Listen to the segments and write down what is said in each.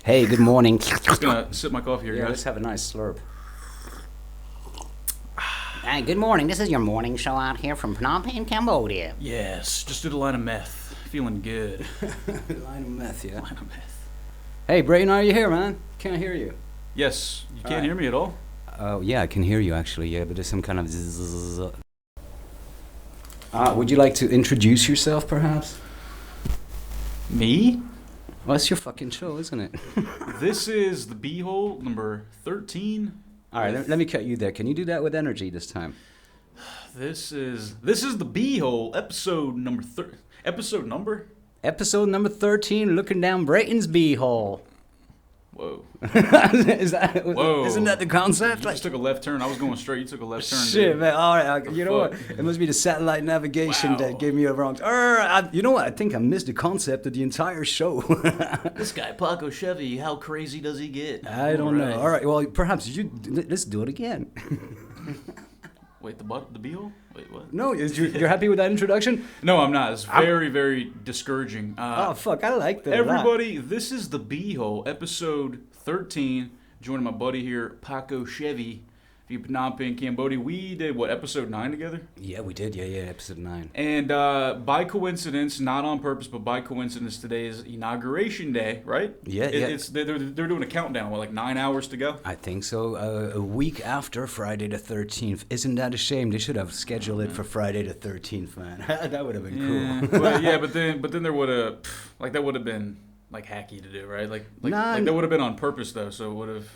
Hey, good morning. Just gonna sip my coffee here, Yeah, guys. let's have a nice slurp. Hey, good morning. This is your morning show out here from Phnom Penh, Cambodia. Yes, just did a line of meth. Feeling good. Line of meth, yeah. Line of meth. Hey, Brayden, are you here, man? Can't hear you. Yes, you can't Alright. hear me at all. Oh, yeah, I can hear you actually, yeah, but there's some kind of zzz. Would you like to introduce yourself, perhaps? Me? Well, it's your fucking show, isn't it? This is the B-hole number 13. All right, let me cut you there. Can you do that with energy this time? This is the B-hole episode number episode number. Episode number 13, looking down Brayton's beehole. Whoa. Whoa. Isn't that the concept? You just took a left turn. I was going straight. You took a left turn. Shit, dude. man. All right. You know fuck? what? It must be the satellite navigation Wow. that gave me a wrong. You know what? I think I missed the concept of the entire show. This guy, Paco Chevy, how crazy does he get? I don't know. All right. Well, perhaps let's do it again. Wait, the B-hole? Wait, what? No, you're happy with that introduction? No, I'm not. It's very, very discouraging. Oh, fuck. I like that. Everybody, this is the B-hole, episode 13. Joining my buddy here, Paco Chevy, Phnom Penh, Cambodia. We did, what, episode 9 together? Yeah, we did. Yeah, episode 9. And by coincidence, not on purpose, but by coincidence, today is Inauguration Day, right? Yeah, They're doing a countdown, what, like 9 hours to go? I think so. A week after Friday the 13th. Isn't that a shame? They should have scheduled it for Friday the 13th, man. That would have been cool. Well, yeah, but then there would have, like, that would have been, like, hacky to do, right? Like that would have been on purpose, though, so it would have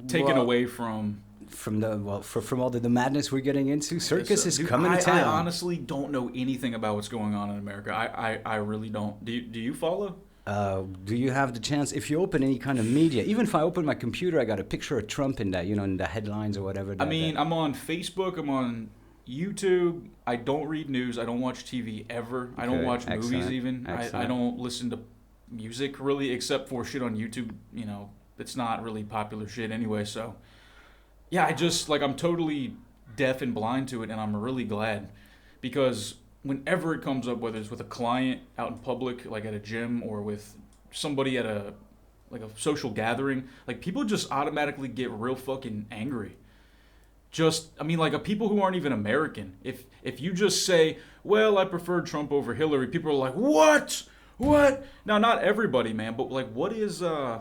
taken away from all the madness we're getting into. Circus is coming to town. I honestly don't know anything about what's going on in America. I really don't. Do you follow? Do you have the chance, if you open any kind of media, even if I open my computer, I got a picture of Trump in that, in the headlines or whatever. I'm on Facebook, I'm on YouTube. I don't read news. I don't watch TV ever. I don't watch movies even. I don't listen to music really, except for shit on YouTube. It's not really popular shit anyway, so... Yeah, I'm totally deaf and blind to it, and I'm really glad. Because whenever it comes up, whether it's with a client out in public, like at a gym, or with somebody at a social gathering, like, people just automatically get real fucking angry. People who aren't even American. If you just say, well, I prefer Trump over Hillary, people are like, what? What? Now, not everybody, man, but, like, what is, why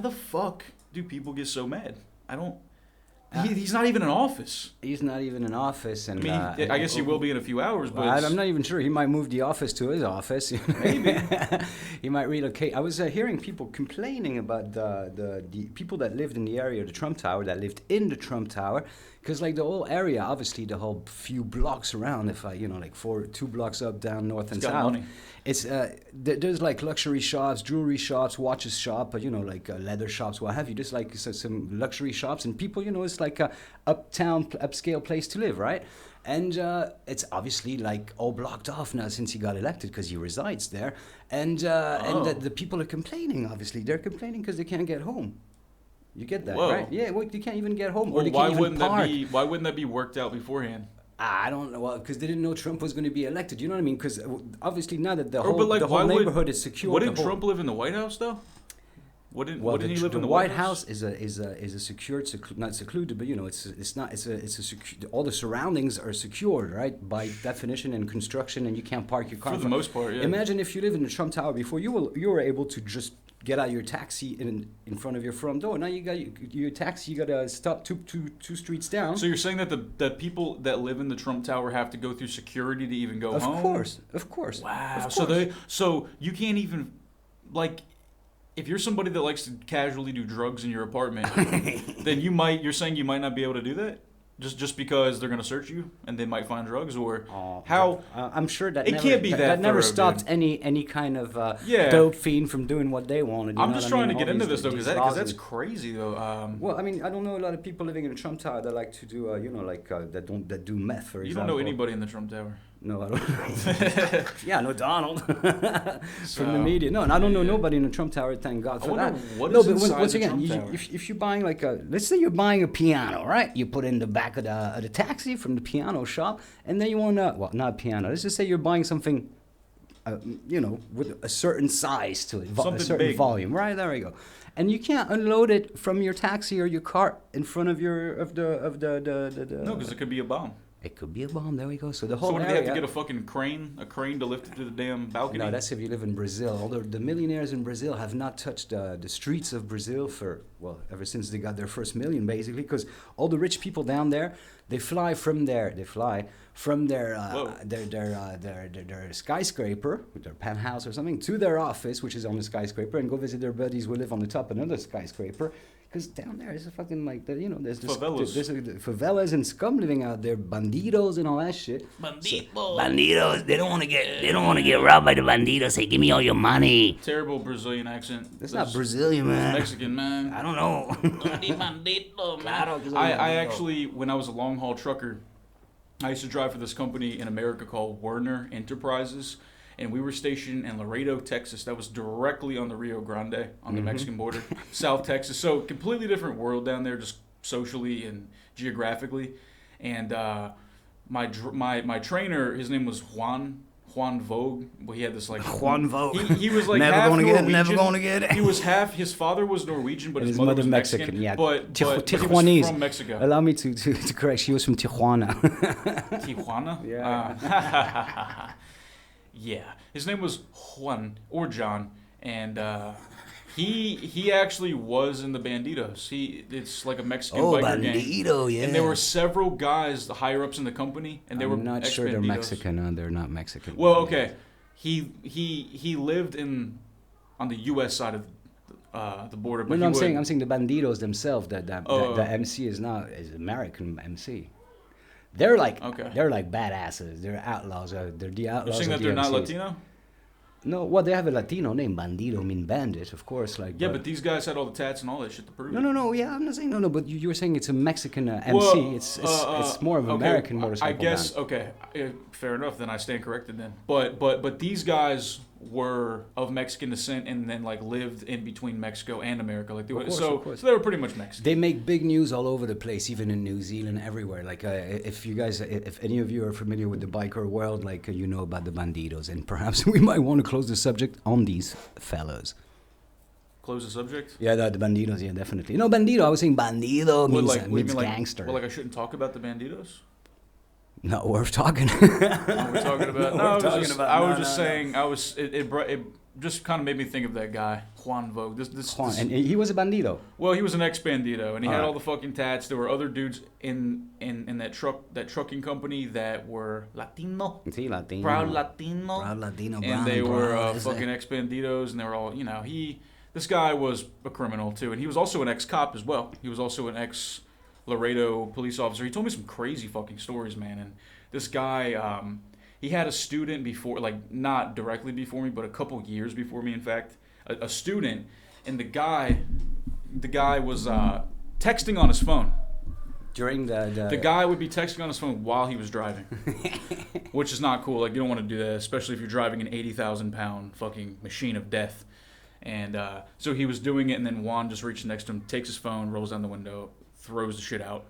the fuck do people get so mad? I don't... He's not even in office. He's not even in office, and I guess he will be in a few hours. But I'm not even sure. He might move the office to his office. Maybe he might relocate. I was hearing people complaining about the people that lived in the area of the Trump Tower, that lived in the Trump Tower, because like the whole area, obviously the whole few blocks around, if I 2 blocks up, down, north and south. Money. It's there's like luxury shops, jewelry shops, watches shop, leather shops, what have you. Just like some luxury shops, and people, it's like a upscale place to live, right? And it's obviously like all blocked off now since he got elected, because he resides there, and the people are complaining. Obviously, they're complaining because they can't get home. You get that, right? Yeah, well, they can't even get home, or they can't even park. Why wouldn't that be worked out beforehand? I don't know. Well, because they didn't know Trump was going to be elected. You know what I mean? Because obviously now that the whole neighborhood is secure. Wouldn't Trump live in the White House though? Wouldn't he live in the White House? Is a secured, not secluded, but it's not. It's a all the surroundings are secured, right, by definition and construction, and you can't park your car. For the most part, yeah. Imagine if you live in the Trump Tower before, you were able to just get out your taxi in front of your front door. Now you got your taxi. You got to stop two streets down. So you're saying that the people that live in the Trump Tower have to go through security to even go home? Of course. Wow. Of course. So you can't even, like, if you're somebody that likes to casually do drugs in your apartment, then you're saying you might not be able to do that? Just because they're going to search you and they might find drugs, or how? I'm sure that can't be that never thorough, stopped dude. any kind of dope fiend from doing what they wanted. I'm just trying to get into this though, because that's crazy though. Well, I mean, I don't know a lot of people living in the Trump Tower that like to do that do meth, for example. You don't know anybody in the Trump Tower. No, I don't. Yeah, I know Donald from the media. No, and I don't know nobody in the Trump Tower. Thank God for that. But once again, if you're buying let's say you're buying a piano, right? You put it in the back of the taxi from the piano shop, and then you want not a piano. Let's just say you're buying something with a certain size to it, a certain big. volume. Right, there we go. And you can't unload it from your taxi or your car in front of the. No, because it could be a bomb. It could be a bomb. There we go. So the whole. So area, they have to get a fucking crane to lift it to the damn balcony? No, that's if you live in Brazil. Although the millionaires in Brazil have not touched the streets of Brazil ever since they got their first million, basically, because all the rich people down there, they fly from their skyscraper, with their penthouse or something, to their office, which is on the skyscraper, and go visit their buddies who live on the top of another skyscraper. Because down there is a fucking there's favelas and scum living out there, bandidos and all that shit. Bandidos, they don't want to get robbed by the bandidos. Say, give me all your money. Terrible Brazilian accent. That's not Brazilian, man. Mexican, man. I don't know. I actually, when I was a long haul trucker, I used to drive for this company in America called Werner Enterprises. And we were stationed in Laredo, Texas. That was directly on the Rio Grande, on the Mexican border, South Texas. So completely different world down there, just socially and geographically. And my trainer, his name was Juan Vogue. Well, he had this Juan Vogue. He was like never half gonna Norwegian. Never gonna get it. He was half. His father was Norwegian, but his mother was Mexican. Yeah, but he was from Mexico. Allow me to correct. She was from Tijuana. Tijuana. Yeah. Yeah, his name was Juan or John, and he actually was in the Bandidos. It's like a Mexican biker gang. Bandito, yeah. And there were several guys, the higher ups in the company, and they were not sure they're Mexican. No, they're not Mexican. Well, okay, he lived on the U.S. side of the border. But I'm saying the Bandidos themselves. The MC is American MC. They're like badasses. They're outlaws. They're the outlaws. You're saying that they're not Latino? No, well, they have a Latino name, Bandito, mean bandit, of course. But these guys had all the tats and all that shit to prove it. No, yeah, I'm not saying no, but you were saying it's a Mexican MC. It's more of an American motorcycle. I guess band. Okay, fair enough. Then I stand corrected. Then, but these guys were of Mexican descent and then lived in between Mexico and America. So they were pretty much Mexican. They make big news all over the place, even in New Zealand, everywhere. If any of you are familiar with the biker world, you know about the Bandidos, and perhaps we might want to close the subject on these fellas. Close the subject? Yeah, the Bandidos, yeah, definitely. No, Bandito, I was saying Bandido means gangster. I shouldn't talk about the Bandidos? Not worth talking. We're talking about. I was just saying. It just kind of made me think of that guy, Juan Vogue. And he was a bandito. Well, he was an ex-bandito, and he had all the fucking tats. There were other dudes in that trucking company that were Latino. Sí, Latino. Proud Latino. And they were fucking ex-banditos, and they were all, this guy was a criminal, too. And he was also an ex-cop as well. He was also an ex-Laredo police officer. He told me some crazy fucking stories, man. And this guy, he had a student before, not directly before me, but a couple years before me, in fact. A student, and the guy was texting on his phone. During the guy would be texting on his phone while he was driving, which is not cool. You don't want to do that, especially if you're driving an 80,000-pound fucking machine of death. And so he was doing it, and then Juan just reaches next to him, takes his phone, rolls down the window, throws the shit out.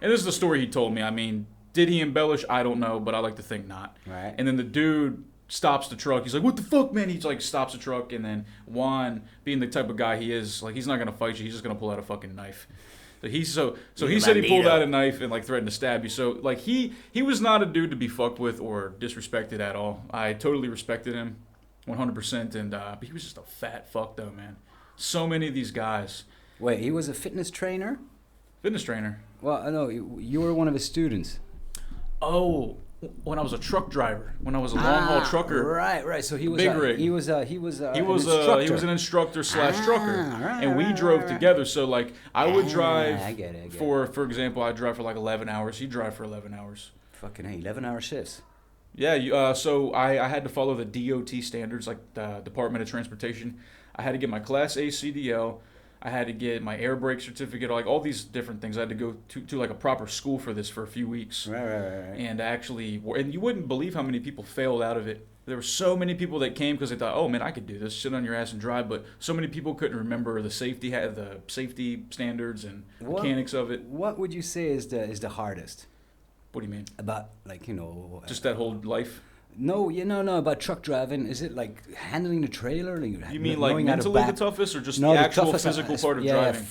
And this is the story he told me. I mean, did he embellish? I don't know, but I like to think not. Right. And then the dude stops the truck. He's like, "What the fuck, man?" He stops the truck, and then Juan, being the type of guy he is, he's not gonna fight you. He's just gonna pull out a fucking knife. So he said he pulled out a knife and threatened to stab you. So he was not a dude to be fucked with or disrespected at all. I totally respected him, 100%. And but he was just a fat fuck though, man. So many of these guys. Wait, he was a fitness trainer? Fitness trainer. Well, I know you were one of his students. Oh, when I was a truck driver, when I was a long haul trucker. Right. So he was big rig. He was an instructor. He was an instructor / trucker, right, and we drove together. So I would drive. I get it. For example, I'd drive for 11 hours. He'd drive for 11 hours. Fucking 11-hour shifts. Yeah. So I had to follow the DOT standards, the Department of Transportation. I had to get my Class A CDL. I had to get my air brake certificate, all these different things. I had to go to a proper school for this for a few weeks. Right. And you wouldn't believe how many people failed out of it. There were so many people that came because they thought, "Oh man, I could do this. Sit on your ass and drive." But so many people couldn't remember the safety standards and mechanics of it. What would you say is the hardest? What do you mean? About just that whole life. No, no, about truck driving. Is it like handling the trailer? You mean like mentally the toughest, or just the actual physical part of driving?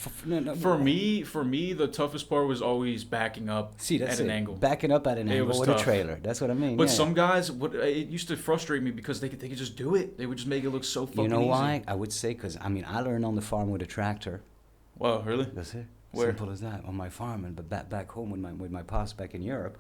For me, the toughest part was always backing up at an angle. Backing up at an angle with a trailer. That's what I mean. But some guys, it used to frustrate me because they could just do it. They would just make it look so fucking easy. You know why? I would say because, I learned on the farm with a tractor. Wow, really? That's it. Where? Simple as that. On my farm, but back home with my pops back in Europe.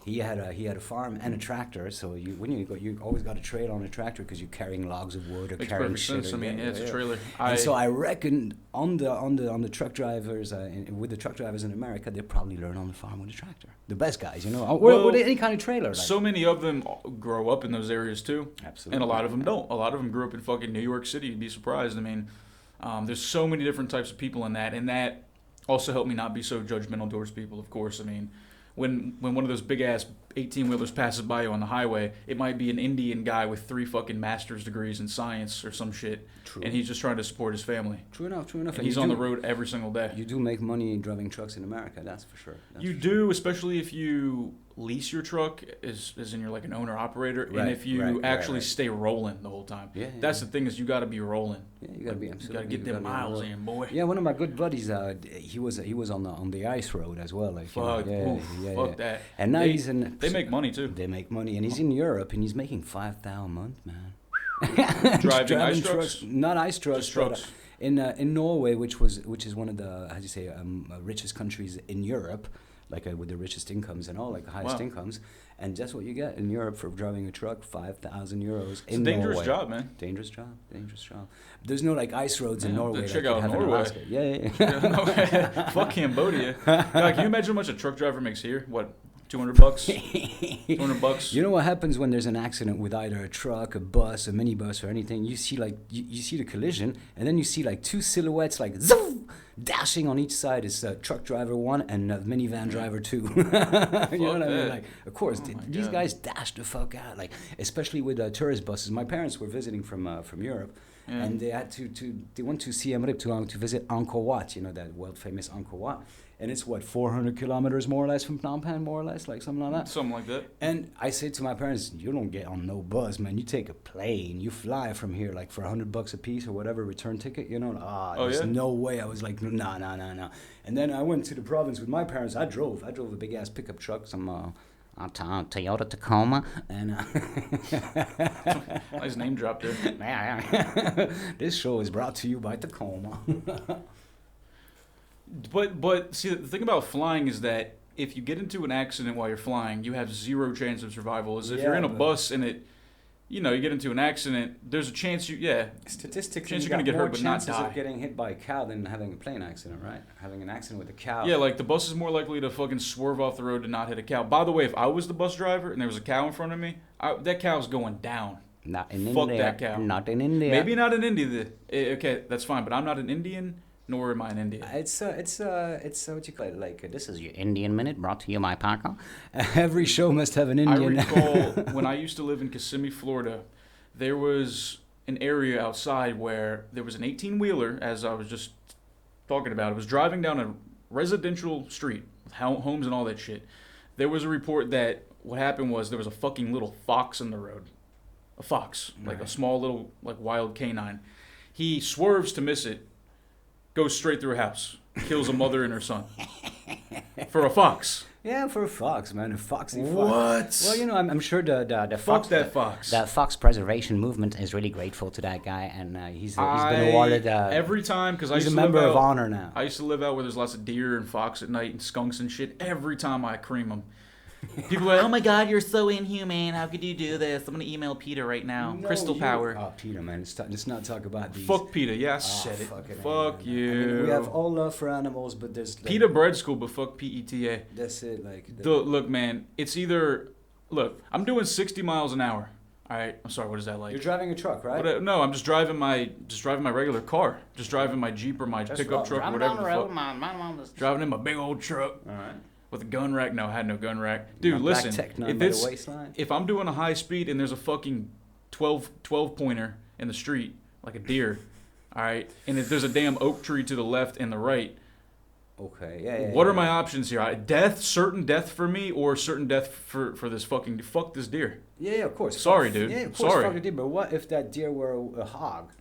He had a farm and a tractor, so you always got a trailer on a tractor because you're carrying logs of wood or Makes carrying perfect shit. sense. It's a trailer. And so I reckon on the truck drivers with the truck drivers in America, they probably learn on the farm with a tractor. The best guys, with any kind of trailer. Like. So many of them grow up in those areas too. Absolutely. And a lot of them don't. A lot of them grew up in fucking New York City. You'd be surprised. There's so many different types of people in that, and that also helped me not be so judgmental towards people. Of course, when one of those big ass 18-wheelers passes by you on the highway, it might be an Indian guy with 3 fucking master's degrees in science or some shit. True. And he's just trying to support his family. True enough. And he's on the road every single day. You do make money driving trucks in America, that's for sure. You do, especially if you lease your truck, as in you're like an owner-operator, and if you actually stay rolling the whole time. That's the thing, is you got to be rolling. Yeah, you got to be. Absolutely. You got to get them miles in, boy. Yeah, one of my good buddies, he was on the ice road as well. Like, fuck that. And now he's in. They make money too. They make money, and he's in Europe, and he's making $5,000 a month, man. Driving ice trucks? Not ice trucks. Just trucks. In Norway, which is one of the richest countries in Europe, like with the richest incomes and all, like the highest incomes. And that's what you get in Europe for driving a truck, 5,000 euros. It's a dangerous job, man. Dangerous job. There's no like ice roads in Norway. Check out Norway. Yeah. Fuck Cambodia. Can you imagine how much a truck driver makes here? What? $200? $200? You know what happens when there's an accident with either a truck, a bus, a minibus, or anything? You see you see the collision, and then you see like 2 silhouettes like zoom, dashing on each side. Is truck driver 1 and minivan driver 2. You know what I mean? Like, of course, these guys dash the fuck out. Like, especially with tourist buses. My parents were visiting from Europe. Yeah. And they had they went to Siem Reap to visit Angkor Wat, that world famous Angkor Wat. And it's 400 kilometers more or less from Phnom Penh, more or less, like something like that. Something like that. And I say to my parents, you don't get on no bus, man. You take a plane, you fly from here like for $100 a piece or whatever, return ticket, there's no way. I was like, no. And then I went to the province with my parents. I drove a big ass pickup truck, some Toyota Tacoma, and nice name drop there. This show is brought to you by Tacoma. But see, the thing about flying is that if you get into an accident while you're flying, you have 0 chance of survival. As if you're in a bus and you get into an accident, there's a chance statistically you're gonna get hurt but not die. Chances of getting hit by a cow than having a plane accident, right? Having an accident with a cow. Yeah, like the bus is more likely to fucking swerve off the road to not hit a cow. By the way, if I was the bus driver and there was a cow in front of me, that cow's going down. Not in Fuck India. that cow. Not in India. Maybe not in India. Okay, that's fine. But I'm not an Indian, nor am I in India. It's what you call it, like this is your Indian Minute, brought to you by Paco. Every show must have an Indian. I recall when I used to live in Kissimmee, Florida, there was an area outside where there was an 18-wheeler, as I was just talking about. It was driving down a residential street with homes and all that shit. There was a report that what happened was there was a fucking little fox in the road. A fox, like a small little wild canine. He swerves to miss it, goes straight through a house, kills a mother and her son. For a fox. Yeah, for a fox, man, a foxy fox. What? Well, I'm sure the fox. That fox. The fox preservation movement is really grateful to that guy, and he's been awarded. Every time, because I used to live member out, of honor now. I used to live out where there's lots of deer and fox at night and skunks and shit. Every time I cream them. People are like, oh my God, you're so inhumane. How could you do this? I'm going to email Peter right now. No, Crystal Power. Oh, Peter, man. Let's not talk about these. Fuck Peter. Yeah, I said it. Fuck you. We have all love for animals, but there's... Peter Bread School, but fuck PETA. That's it. Look, man, it's either... Look, I'm doing 60 miles an hour. All right. I'm sorry, what is that like? You're driving a truck, right? No, I'm just driving my regular car. Just driving my Jeep or my pickup truck or whatever the fuck. Driving in my big old truck. All right. With a gun rack? No, I had no gun rack. Dude, listen. If I'm doing a high speed and there's a fucking 12 pointer in the street, like a deer, all right, and if there's a damn oak tree to the left and the right, Okay, yeah. What are my options here? Death, certain death for me, or certain death for this fucking fuck this deer? Yeah, of course. Sorry, dude. Yeah, of course, Sorry. fuck a deer. But what if that deer were a hog?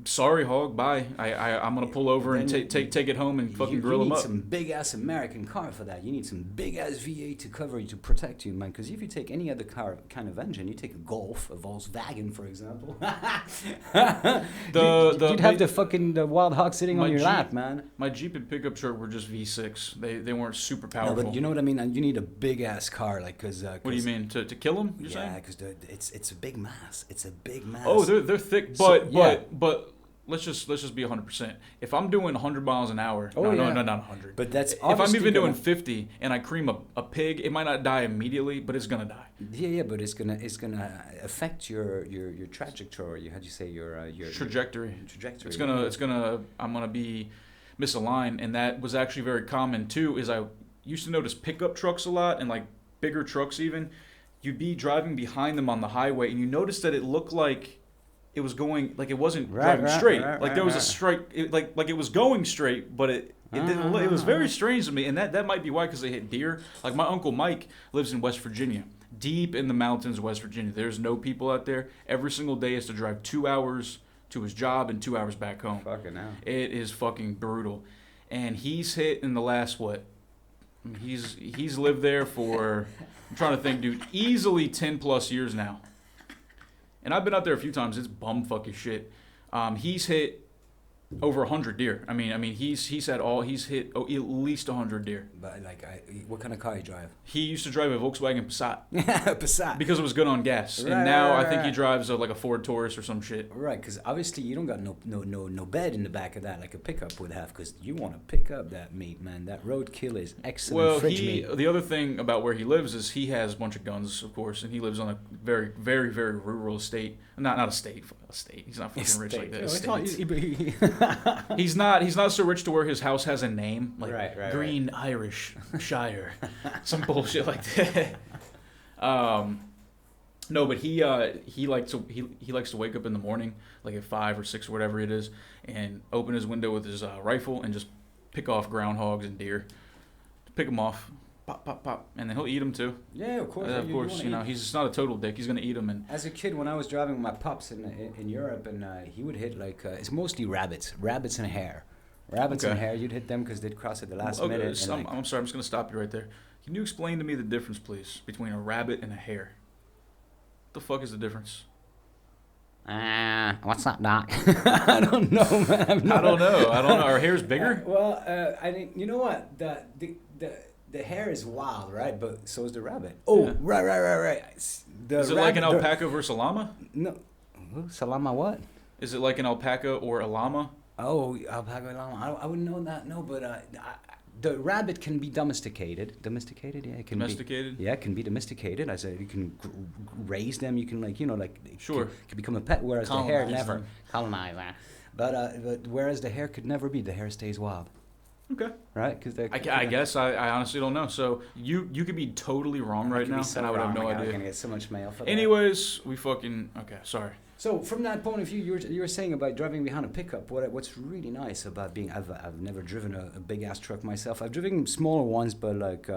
Sorry, hog. Bye. I'm gonna pull over and take it home and fucking grill him up. You need some big ass American car for that. You need some big ass V8 to cover you, to protect you, man. Because if you take any other car kind of engine, you take a Golf, a Volkswagen, for example. You'd have the wild hog sitting on your lap, man. My Jeep and pickup truck were just V6. They weren't super powerful. No, but you know what I mean. And you need a big ass car, like because. What do you mean to kill them? You're saying? Yeah, because it's a big mass. It's a big mass. Oh, they're thick, but let's just be 100%. If I'm doing 100 miles an hour, no, not 100. But that's if I'm even doing 50 and I cream a pig, it might not die immediately, but it's gonna die. Yeah, but it's gonna affect your trajectory. How'd you say your trajectory? Trajectory. I'm gonna be misaligned, and that was actually very common too. Is I used to notice pickup trucks a lot and like bigger trucks even. You'd be driving behind them on the highway, and you notice that it looked like it was going like it wasn't driving straight. Like there was a strike, like it was going straight, but it didn't. It was very strange to me, and that might be why, because they hit deer. Like my uncle Mike lives in West Virginia, deep in the mountains of West Virginia. There's no people out there. Every single day is to drive 2 hours to his job and 2 hours back home. Fucking hell. It is fucking brutal, and he's hit in the last what? He's lived there for I'm trying to think, dude, easily 10 plus years now. And I've been out there a few times. It's bumfuck as shit. He's hit over 100 deer. I mean, he's hit at least 100 deer. But like, what kind of car you drive? He used to drive a Volkswagen Passat. Passat. Because it was good on gas. And now I think he drives like a Ford Taurus or some shit. Right, because obviously you don't got no bed in the back of that like a pickup would have, because you want to pick up that meat, man. That roadkill is excellent fridge meat. The other thing about where he lives is he has a bunch of guns, of course, and he lives on a very, very, very rural estate. Not a state. He's not fucking rich like that. He's not so rich to where his house has a name like Green Irish Shire, some bullshit like that. No, but he likes to wake up in the morning like at 5 or 6 or whatever it is, and open his window with his rifle and just pick off groundhogs and deer, pick them off. Pop, pop, pop, and then he'll eat them too. Yeah, of course. Of course, he's not a total dick. He's gonna eat them. And as a kid, when I was driving with my pops in Europe, and he would hit like it's mostly rabbits and hare. Rabbits and hare, you'd hit them because they'd cross at the last minute. I'm sorry, I'm just gonna stop you right there. Can you explain to me the difference, please, between a rabbit and a hare? What the fuck is the difference? What's up, Doc? I don't know, man. I don't know. Are hares bigger? I think you know what the hare is wild, right? But so is the rabbit. Oh, yeah. Right. Is it like an alpaca versus a llama? No. Salama what? Is it like an alpaca or a llama? Oh, alpaca, llama. I wouldn't know that, no, but the rabbit can be domesticated. Domesticated, yeah. It can domesticated? It can be domesticated. I said you can raise them. You can sure. Can become a pet, whereas the hare never. Colonize that. But whereas the hare could never be. The hare stays wild. Okay. Right? Because I guess I honestly don't know. So you could be totally wrong right now, and I would have no idea. I'm gonna get so much mail for that. Anyways, okay. Sorry. So from that point of view, you were saying about driving behind a pickup. What's really nice about being I've never driven a big ass truck myself. I've driven smaller ones, but like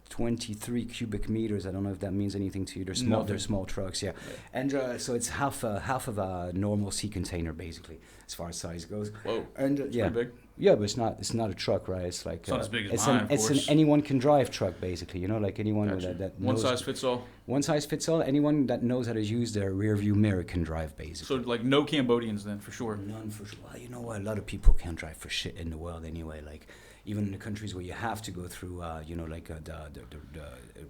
23 cubic meters. I don't know if that means anything to you. They're small. They're small trucks, yeah. And so it's half of a normal sea container basically, as far as size goes. Whoa. And it's pretty big. Yeah, but it's not a truck, right? It's like it's not as big as mine. It's an anyone can drive truck, basically. Like anyone that one size fits all. One size fits all. Anyone that knows how to use their rear view mirror can drive, basically. So like no Cambodians then, for sure. None for sure. Well, you know what? A lot of people can't drive for shit in the world anyway. Like even in the countries where you have to go through, the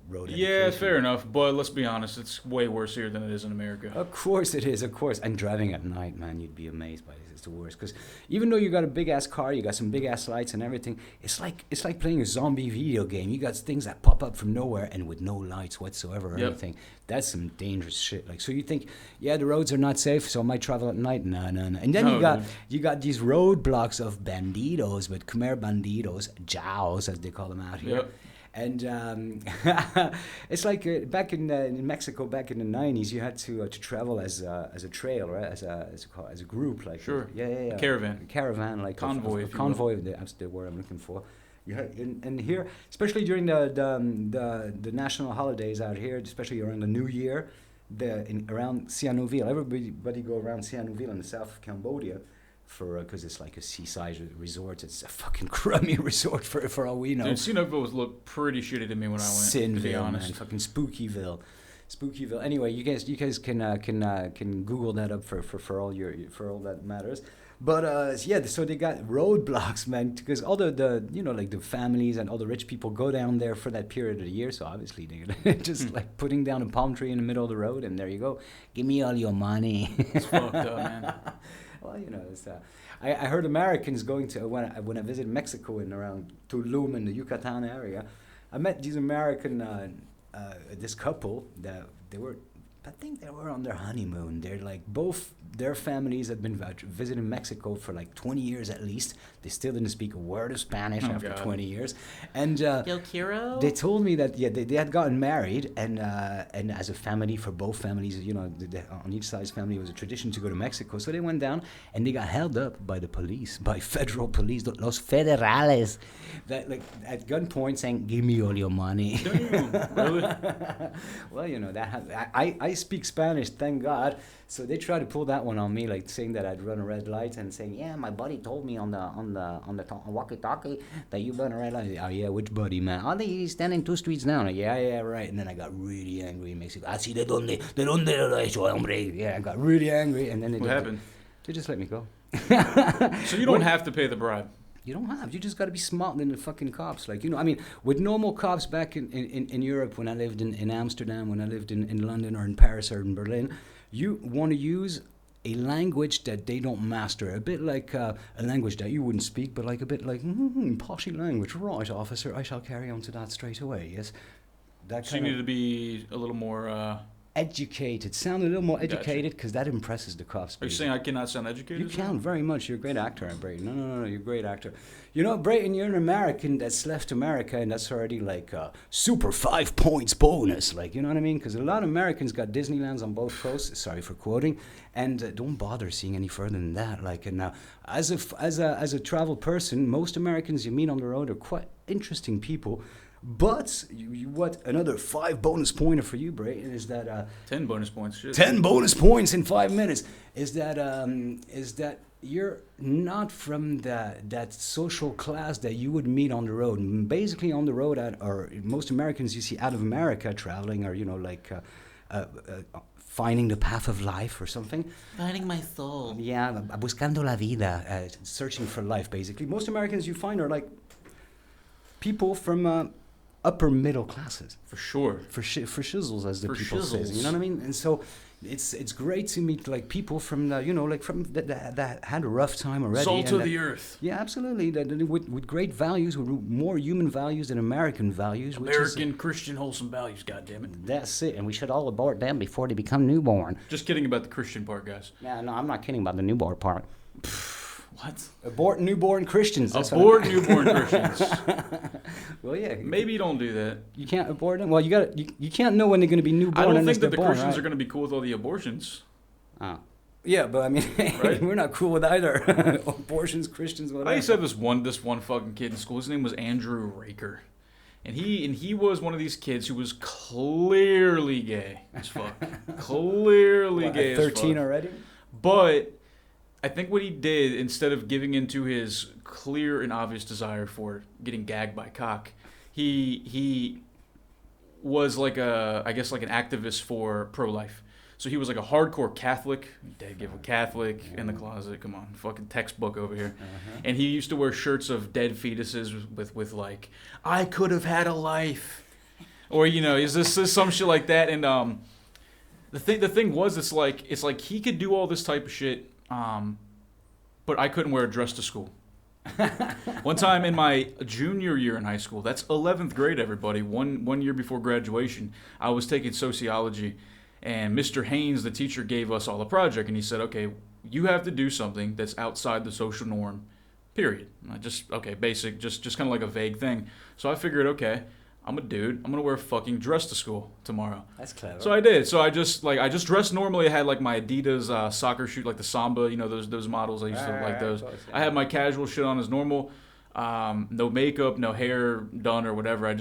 road. Yeah, fair enough. But let's be honest, it's way worse here than it is in America. Of course it is. Of course. And driving at night, man, you'd be amazed by it. It's the worst. Because even though you got a big ass car, you got some big ass lights and everything, it's like playing a zombie video game. You got things that pop up from nowhere and with no lights whatsoever or anything. That's some dangerous shit. Like, so you think, yeah, the roads are not safe, so I might travel at night. No. And then you got these roadblocks of bandidos, but Khmer bandidos, Jaos as they call them out here. Yep. And it's like back in Mexico, back in the 90s, you had to travel as a trail, right? As a group, like sure, a caravan, like convoy, a convoy. That's the word I'm looking for. You had, and here, especially during the national holidays out here, especially around the New Year, around Sihanoukville, everybody go around Sihanoukville in the south of Cambodia. Because it's like a seaside resort. It's a fucking crummy resort for all we know. Dude, Sihanoukville looked pretty shitty to me when I went. Sinville, to be honest. man, fucking Spookyville. Anyway, you guys can Google that up for all that matters. But yeah, so they got roadblocks, man, because all the like the families and all the rich people go down there for that period of the year. So obviously they're just like putting down a palm tree in the middle of the road, and there you go. Give me all your money. It's fucked up, man. Well, it's, I heard Americans going to when I visited Mexico and around Tulum in the Yucatan area, I met these American this couple that I think they were on their honeymoon. They're like both their families had been visiting Mexico for like 20 years at least. They still didn't speak a word of Spanish after 20 years. And they told me that they had gotten married and as a family for both families, on each side's family it was a tradition to go to Mexico. So they went down and they got held up by the police, by federal police, los federales, that like at gunpoint saying, "Give me all your money." Damn, really? Well, that I speak Spanish, thank God. So they tried to pull that one on me, like saying that I'd run a red light and saying, "Yeah, my buddy told me on the walkie-talkie that you run a red light." Oh yeah, which buddy, man? Oh, he's standing 2 streets down. Like, yeah, right. And then I got really angry in Mexico. Así de donde lo hecho, hombre. Yeah, I got really angry, and then what happened? They just let me go. So you don't have to pay the bribe. You don't have. You just got to be smarter than the fucking cops. Like, I mean, with normal cops back in Europe, when I lived in Amsterdam, when I lived in London or in Paris or in Berlin, you want to use a language that they don't master. A bit like a language that you wouldn't speak, but like a bit like, poshy language. Right, officer, I shall carry on to that straight away, yes? So you need to be a little more... educated. Sound a little more educated, because that impresses the cops. Are you saying I cannot sound educated? You can very much. You're a great actor, Brayton. No, you're a great actor. Brayton, you're an American that's left America, and that's already like a super 5 points bonus. Like, you know what I mean? Because a lot of Americans got Disneylands on both coasts. Sorry for quoting, and don't bother seeing any further than that. Like, and now as a travel person, most Americans you meet on the road are quite interesting people. But what another 5 bonus pointer for you, Brayton, is that 10 bonus points. Shit. 10 bonus points in 5 minutes is that you're not from that social class that you would meet on the road. Basically, on the road, or most Americans you see out of America traveling, or finding the path of life or something. Finding my soul. Yeah, buscando la vida, searching for life. Basically, most Americans you find are like people from upper middle classes. For sure. For shizzles, as the people say. You know what I mean? And so it's great to meet like people from that had a rough time already. Salt of the earth. Yeah, absolutely. With great values, with more human values than American values. American Christian wholesome values. God damn it. That's it. And we should all abort them before they become newborn. Just kidding about the Christian part, guys. Yeah, no, I'm not kidding about the newborn part. What? Abort newborn Christians. Abort newborn Christians. Well, yeah. Maybe don't do that. You can't abort them. Well, you can't know when they're going to be newborn. I don't think that the born, Christians right? are going to be cool with all the abortions. Oh. Yeah, but I mean, right? We're not cool with either. Abortions, Christians, whatever. I used to have this one fucking kid in school. His name was Andrew Raker. And he was one of these kids who was clearly gay as fuck. Clearly gay as fuck. 13 already? But I think what he did, instead of giving into his clear and obvious desire for getting gagged by cock, he was like an activist for pro-life. So he was like a hardcore Catholic. Dad gave a Catholic in the closet. Come on, fucking textbook over here. Uh-huh. And he used to wear shirts of dead fetuses with like, "I could have had a life," or is this some shit like that. And the thing was, it's like he could do all this type of shit, but I couldn't wear a dress to school. One time in my junior year in high school, that's 11th grade, everybody. One year before graduation, I was taking sociology. And Mr. Haynes, the teacher, gave us all a project, and he said, "Okay, you have to do something that's outside the social norm, period." Basic, just kind of like a vague thing. So I figured, okay, I'm a dude. I'm gonna wear a fucking dress to school tomorrow. That's clever. So I did. So I just dressed normally. I had like my Adidas soccer shoe, like the Samba, those models. I used to like those. Course, yeah. I had my casual shit on as normal. No makeup, no hair done or whatever. I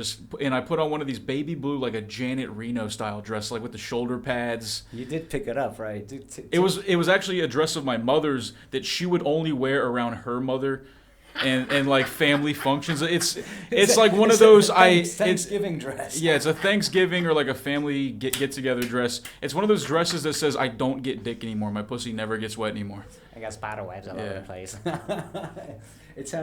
put on one of these baby blue, like a Janet Reno style dress, like with the shoulder pads. You did pick it up, right? It was actually a dress of my mother's that she would only wear around her mother. And like family functions, it's like one of those Thanksgiving dress. Yeah, it's a Thanksgiving or like a family get together dress. It's one of those dresses that says I don't get dick anymore. My pussy never gets wet anymore. I got spider webs all over the place. It's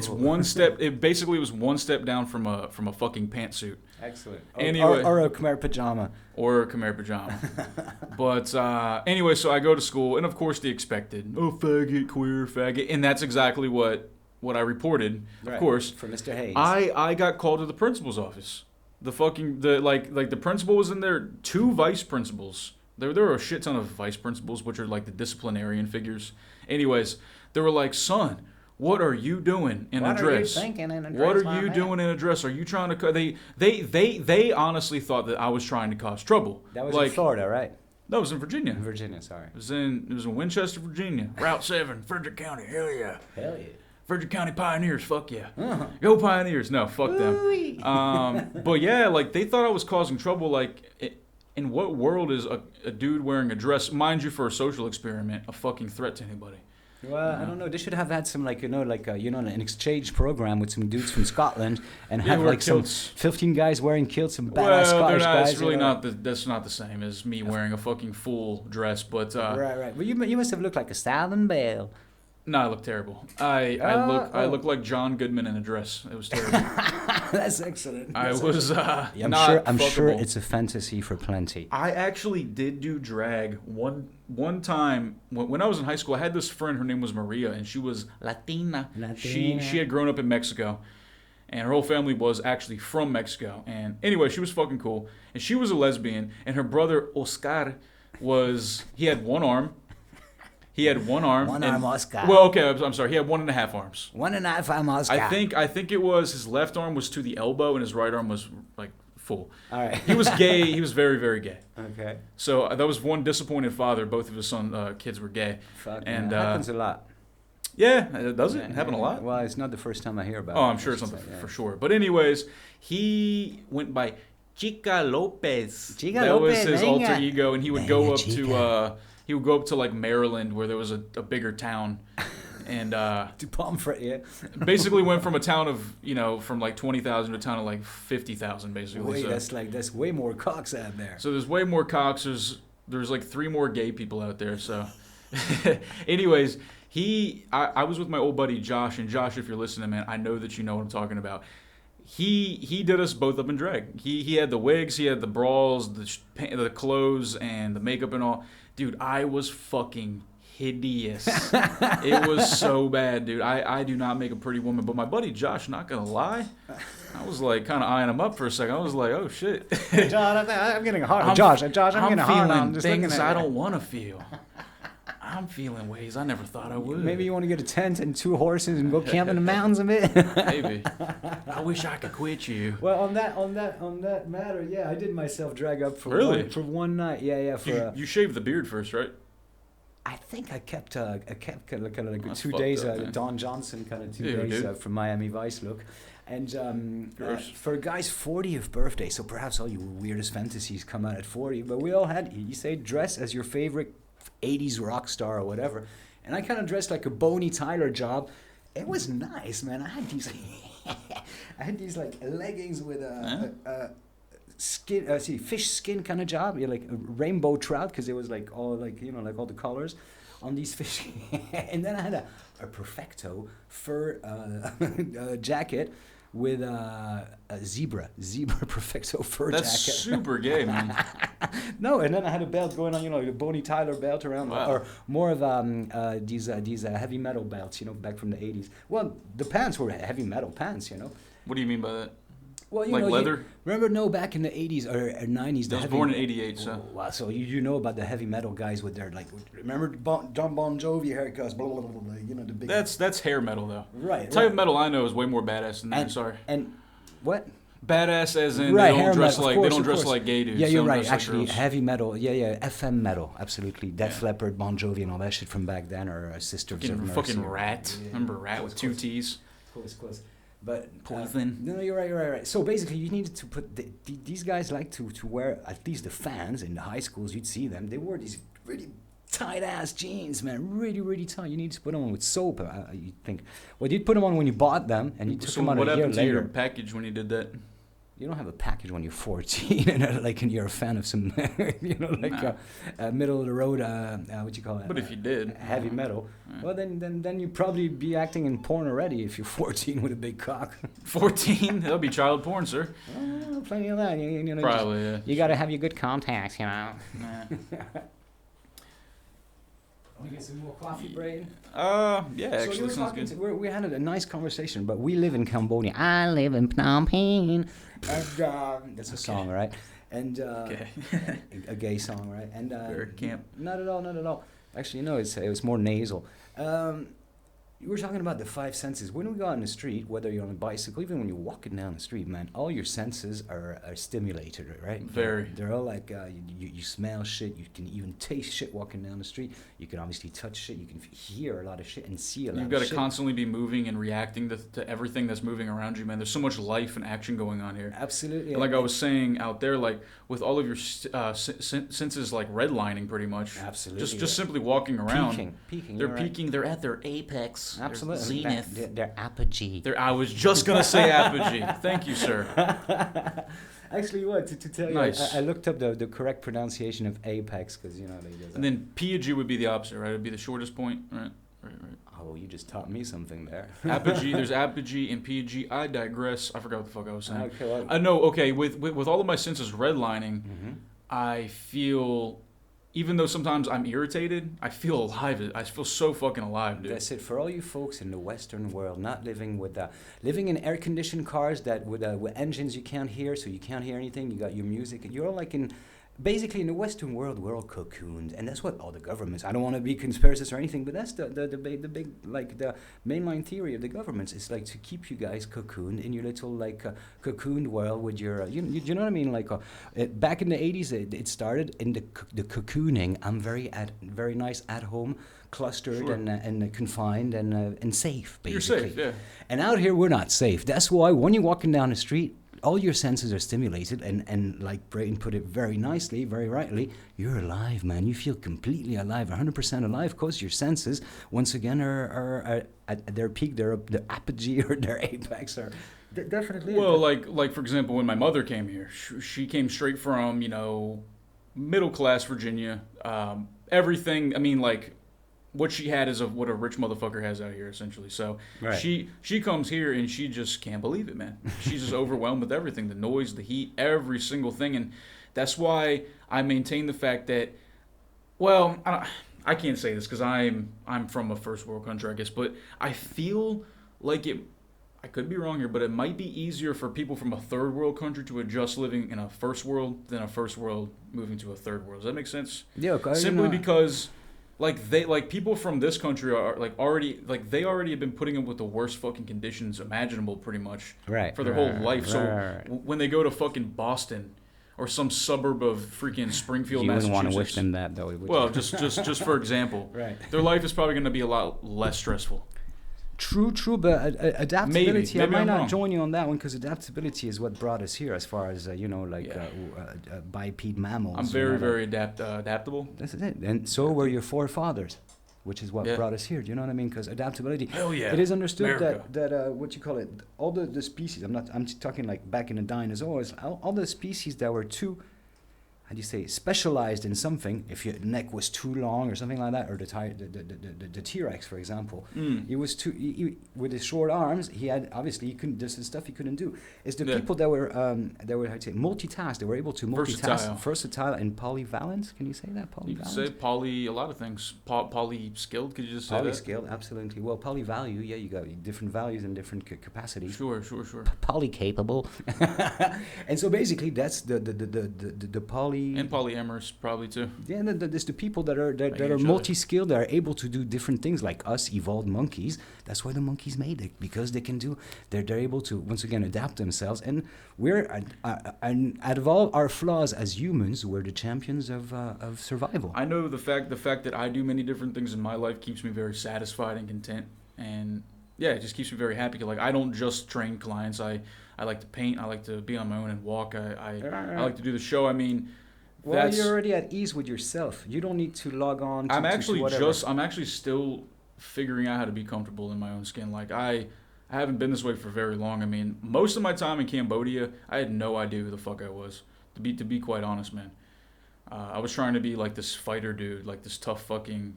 one step. It basically was one step down from a fucking pantsuit. Excellent. Anyway, or a Khmer pajama. Or a Khmer pajama. But anyway, so I go to school, and of course the expected. Oh, faggot, queer, faggot, and that's exactly what I reported. Right. Of course, for Mr. Hayes. I got called to the principal's office. The principal was in there. 2 vice principals. There were a shit ton of vice principals, which are like the disciplinarian figures. Anyways, they were like, son, what are you doing in a dress? What are you thinking in a dress? What are you doing in a dress? Are you trying to... They honestly thought that I was trying to cause trouble. That was in Florida, right? That was in Virginia. In Virginia, sorry. It was in Winchester, Virginia. Route 7, Frederick County. Hell yeah. Hell yeah. Frederick County Pioneers, fuck yeah. Uh-huh. Go Pioneers. No, fuck them. But yeah, like they thought I was causing trouble. Like, in what world is a dude wearing a dress, mind you, for a social experiment, a fucking threat to anybody? Well, I don't know. They should have had some, an exchange program with some dudes from Scotland and have like some 15 guys wearing kilts, some badass Scottish guys. It's really that's not the same as me wearing a fucking full dress, but right. Well, you must have looked like a Southern belle. No, I look terrible. I look like John Goodman in a dress. It was terrible. That's excellent. I'm sure it's a fantasy for plenty. I actually did do drag one time when I was in high school. I had this friend. Her name was Maria, and she was Latina. She had grown up in Mexico, and her whole family was actually from Mexico. And anyway, she was fucking cool, and she was a lesbian. And her brother Oscar he had one arm. He had one arm. One arm Oscar. Well, okay, I'm sorry. He had 1.5 arms. 1.5 arm Oscar. I think it was his left arm was to the elbow and his right arm was like full. All right. He was gay. He was very, very gay. Okay. So that was one disappointed father. Both of his kids were gay. Fuck. And happens a lot. Yeah, it does it happen a lot? Well, it's not the first time I hear about it. Oh, I'm sure it's not for sure. But anyways, he went by Chica Lopez. That was his alter ego, and he would go up to he would go up to like Maryland, where there was a bigger town, and to Pomfret, yeah. Basically went from a town of from like 20,000 to a town of like 50,000, basically. Wait, that's way more cocks out there. So there's way more cocks. There's like 3 more gay people out there. So, anyways, I was with my old buddy Josh, and Josh, if you're listening, man, I know that you know what I'm talking about. He did us both up in drag. He had the wigs, he had the bras, the clothes, and the makeup and all. Dude, I was fucking hideous. It was so bad, dude. I do not make a pretty woman, but my buddy Josh, not gonna lie, I was like kind of eyeing him up for a second. I was like, oh shit. Josh, I'm getting hard. Josh, I'm getting hard. I'm feeling things I don't want to feel. I'm feeling ways I never thought I would. Maybe you want to get a tent and 2 horses and go camp in the mountains a bit. Maybe. I wish I could quit you. Well, on that matter, yeah, I did myself drag up for one night. Yeah. You shaved the beard first, right? I think I kept kind of like 2 days, Don Johnson kind of 2 days from Miami Vice look. And for a guy's 40th birthday, so perhaps all your weirdest fantasies come out at 40, but we all had, you say, dress as your favorite 80s rock star or whatever, and I kind of dressed like a Boney Tyler job. It was nice, man. I had these like leggings with a fish skin kind of job, like a rainbow trout, because it was like all like like all the colors on these fish. And then I had a perfecto fur jacket with a zebra perfecto fur jacket. That's super gay, man. No, and then I had a belt going on, the Boney Tyler belt around, or more of these heavy metal belts, back from the 80s. Well, the pants were heavy metal pants, What do you mean by that? Well, like leather? Remember, back in the 80s or 90s. I was born in 88, so. Wow, so you know about the heavy metal guys with their, remember John Bon Jovi haircuts, blah, blah, blah, blah, the big... That's hair metal, though. Right. The type of metal I know is way more badass than that, sorry. And What? Badass as in right, they don't dress metal, like course, they don't dress like gay dudes. Yeah, you're They don't right. dress like Actually, girls. heavy metal. Yeah, FM metal. Absolutely. Def Leppard, Bon Jovi, and all that shit from back then, or Sisters of Mercy. Fucking Rat. Yeah, Remember Rat with two T's? Close. But Poison. No, you're right. So basically, you needed to put these guys like to wear, at least the fans in the high schools. You'd see them. They wore these really tight ass jeans, man, really tight. You need to put them on with soap. You think? Well, you'd put them on when you bought them, and you took them on a year later. What happened to your package when you did that? You don't have a package when you're 14, and you're a fan of some, middle of the road. What you call it? But if you did, heavy metal. Right. Well, then you'd probably be acting in porn already if you're 14 with a big cock. 14? That'll be child porn, sir. Plenty of that. Probably. Yeah. You gotta have your good contacts, Nah. Want to get some more coffee, Braden? Yeah, so actually, sounds good. We had a nice conversation, but we live in Cambodia. I live in Phnom Penh. And, that's a song, right? And okay. a gay song, right? And Very camp. Not at all. Actually, no, it was more nasal. You were talking about the five senses. When we go on the street, whether you're on a bicycle, even when you're walking down the street, man, all your senses are stimulated, right? Very. They're all like, you smell shit, you can even taste shit walking down the street. You can obviously touch shit, you can hear a lot of shit and see a lot of shit. You've got to constantly be moving and reacting to everything that's moving around you, man. There's so much life and action going on here. Absolutely. Like I was saying out there, like with all of your senses like redlining pretty much. Absolutely. Just simply walking around. Peaking. They're peaking. Right. They're at their apex. Absolutely. Zenith. Their apogee. I was just going to say apogee. Thank you, sir. Actually, what? To tell nice. you, I looked up the correct pronunciation of apex because, they do that. And then apogee would be the opposite, right? It would be the shortest point, right? Right. Oh, you just taught me something there. Apogee, there's apogee and PG. I digress. I forgot what the fuck I was saying. Okay, well, I know, okay, with all of my senses redlining, I feel... Even though sometimes I'm irritated, I feel alive. I feel so fucking alive, dude. That's it. For all you folks in the Western world, not living in air-conditioned cars with engines you can't hear, so you can't hear anything. You got your music, and you're all like basically in the Western world, we're all cocooned, and that's what all the governments. I don't want to be conspiracist or anything, but that's the big like the mainline theory of the governments. It's like to keep you guys cocooned in your little cocooned world with your you know what I mean? Like back in the 80s, it started in the cocooning. I'm very nice at home, clustered and confined and safe. Basically, you're safe, yeah. And out here, we're not safe. That's why when you're walking down the street, all your senses are stimulated, and like Brayden put it very nicely, very rightly, you're alive, man. You feel completely alive, 100% alive, because your senses, once again, are at their peak, their apogee or their apex are definitely. Well, like for example, when my mother came here, she came straight from middle class Virginia. Everything, I mean, like. What she had is what a rich motherfucker has out here, essentially. So right. she comes here and she just can't believe it, man. She's just overwhelmed with everything, the noise, the heat, every single thing. And that's why I maintain the fact that, well, I can't say this because I'm from a first world country, I guess, but I feel like I could be wrong here, but it might be easier for people from a third world country to adjust living in a first world than a first world moving to a third world. Does that make sense? Yeah, okay. Simply because... people from this country are they already have been putting up with the worst fucking conditions imaginable, pretty much, for their whole life. So when they go to fucking Boston or some suburb of freaking Springfield, you Massachusetts, wouldn't want to wish them that, though. Well, just for example, right. Their life is probably going to be a lot less stressful. True, but adaptability, maybe I might I'm not wrong. join you on that one, because adaptability is what brought us here as far as, biped mammals. I'm very adaptable. That's it. And so were your forefathers, which is what brought us here. Do you know what I mean? Because adaptability, hell yeah. It is understood America. that what you call it, all the species, I'm talking like back in the dinosaurs, all the species that were too, how do you say, specialized in something, if your neck was too long or something like that, or the T-Rex, for example, he was with his short arms, he had, obviously, there's the stuff he couldn't do. It's the people that were how to say, multitask, they were able to multitask, versatile and polyvalent, can you say that, polyvalent? You could say a lot of things, poly-skilled, could you just say that? Poly-skilled, absolutely. Well, poly-value, yeah, you got different values and different capacities. Sure. Poly-capable. And so basically, that's the poly and polyamorous probably too. Yeah, there's the people that are Each other. multi-skilled, that are able to do different things, like us evolved monkeys. That's why the monkeys made it, because they can do. They're able to once again adapt themselves, and we're and out of all our flaws as humans, we're the champions of survival. I know the fact that I do many different things in my life keeps me very satisfied and content, and yeah, it just keeps me very happy. Like, I don't just train clients. I like to paint. I like to be on my own and walk. I like to do the show. I mean, well, you're already at ease with yourself. You don't need to log on. I'm actually still figuring out how to be comfortable in my own skin. Like, I haven't been this way for very long. I mean, most of my time in Cambodia, I had no idea who the fuck I was. To be quite honest, man. I was trying to be like this fighter dude, like this tough fucking.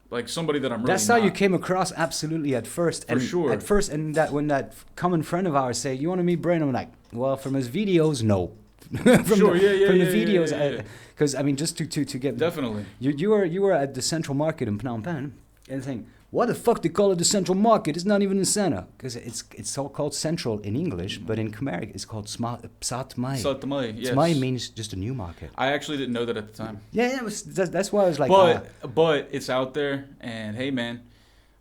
Like somebody that I'm really That's how you came across, absolutely, at first. For sure. At first, and that when that common friend of ours say, "You want to meet Brain?" I'm like, "Well, from his videos, no." From the videos, because I mean, just to get definitely. You were at the Central Market in Phnom Penh, and saying, "What the fuck they call it the Central Market? It's not even in center, because it's all called Central in English, but in Khmer it's called Psat Mai. Psat Mai, yes. Mai means just a new market. I actually didn't know that at the time. Yeah, that's why I was like. But it's out there, and hey, man,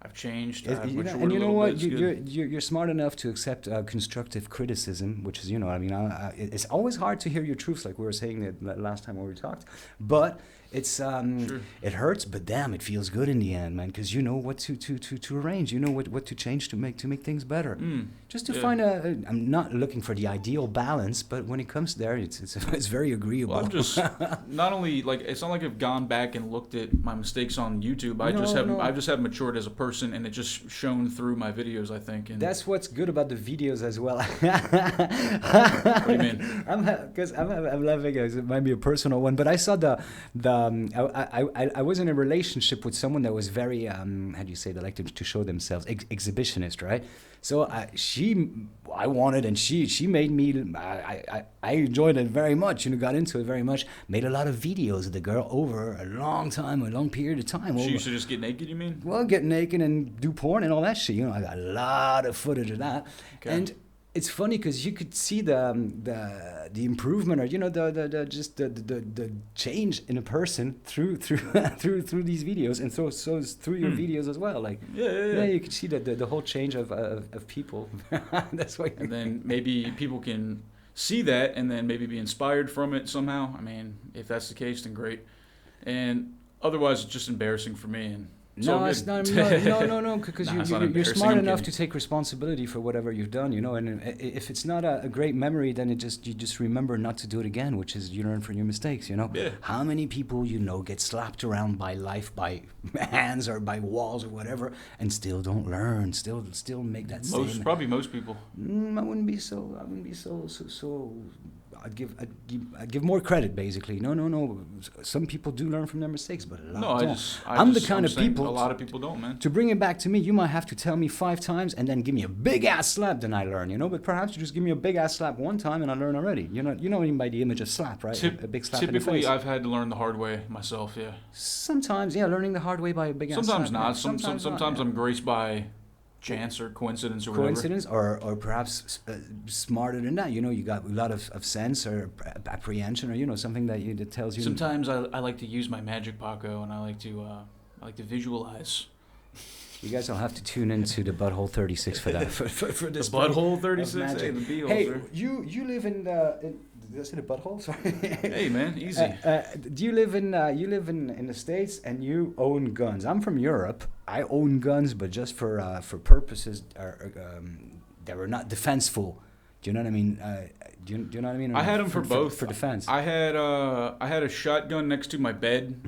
I've changed. I've matured and you know what? Bit. You're smart enough to accept constructive criticism, which is, I mean, it's always hard to hear your truths, like we were saying that last time when we talked, but. It's Sure. It hurts, but damn, it feels good in the end, man. Because you know what to arrange, you know what to change to make things better. Just to find I'm not looking for the ideal balance, but when it comes there, it's very agreeable. Well, I'm just not only like, it's not like I've gone back and looked at my mistakes on YouTube. I just have matured as a person, and it just shown through my videos, I think. And that's what's good about the videos as well. What do you mean? I'm laughing because it might be a personal one, but I saw I was in a relationship with someone that was very how do you say, they like to show themselves, exhibitionist, right? So I wanted, and she made me. I enjoyed it very much. Got into it very much. Made a lot of videos of the girl over a long period of time. She used to just get naked, you mean? Well, get naked and do porn and all that shit. I got a lot of footage of that. Okay. And it's funny because you could see the improvement, or the change in a person through these videos, and through your videos as well. Like you could see the whole change of people. That's why. And then maybe people can see that, and then maybe be inspired from it somehow. I mean, if that's the case, then great. And otherwise, it's just embarrassing for me. And no, it's not. No, because you're smart enough to take responsibility for whatever you've done, And if it's not a great memory, then you just remember not to do it again, which is you learn from your mistakes, Yeah. How many people get slapped around by life, by hands or by walls or whatever, and still don't learn, still make that same. Probably most people. I wouldn't be so. I'd give more credit, basically. No. Some people do learn from their mistakes, but a lot don't. I'm the kind of people. A lot of people don't, man. To bring it back to me, you might have to tell me 5 times and then give me a big ass slap, then I learn. But perhaps you just give me a big ass slap one time and I learn already. You know by the image of slap, right? A big slap in the face. Typically, I've had to learn the hard way myself. Yeah. Sometimes, learning the hard way by a big ass slap. Sometimes not. Sometimes I'm graced by chance or coincidence or whatever. Or perhaps smarter than that. You got a lot of sense or apprehension, or something that tells you. Sometimes I like to use my magic, Paco, and I like to visualize. You guys will have to tune into the Butthole 36 for that. for this. The Butthole 36. Hey, the beeholes. Hey, you live in the. Did I say the butthole? Sorry. Hey man, easy. Do you live in the States and you own guns? I'm from Europe. I own guns, but just for purposes that were not defenseful. Do you know what I mean? Do you know what I mean? I had them for both. For defense. I had a shotgun next to my bed.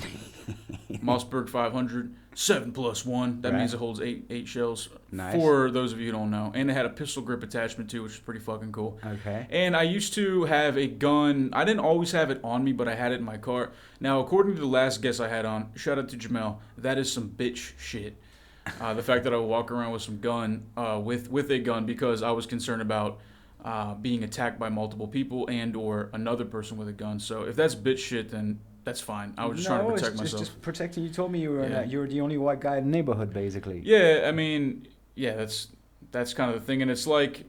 Mossberg 500, 7+1. That means it holds eight shells. Nice. For those of you who don't know, and it had a pistol grip attachment too, which is pretty fucking cool. Okay. And I used to have a gun. I didn't always have it on me, but I had it in my car. Now, according to the last guest I had on, shout out to Jamel, that is some bitch shit. The fact that I would walk around with some gun, with a gun, because I was concerned about being attacked by multiple people and or another person with a gun. So if that's bitch shit, then that's fine. I was just trying to protect myself. Just protecting. You told me you were the only white guy in the neighborhood, basically. Yeah, I mean, yeah, that's kind of the thing, and it's like,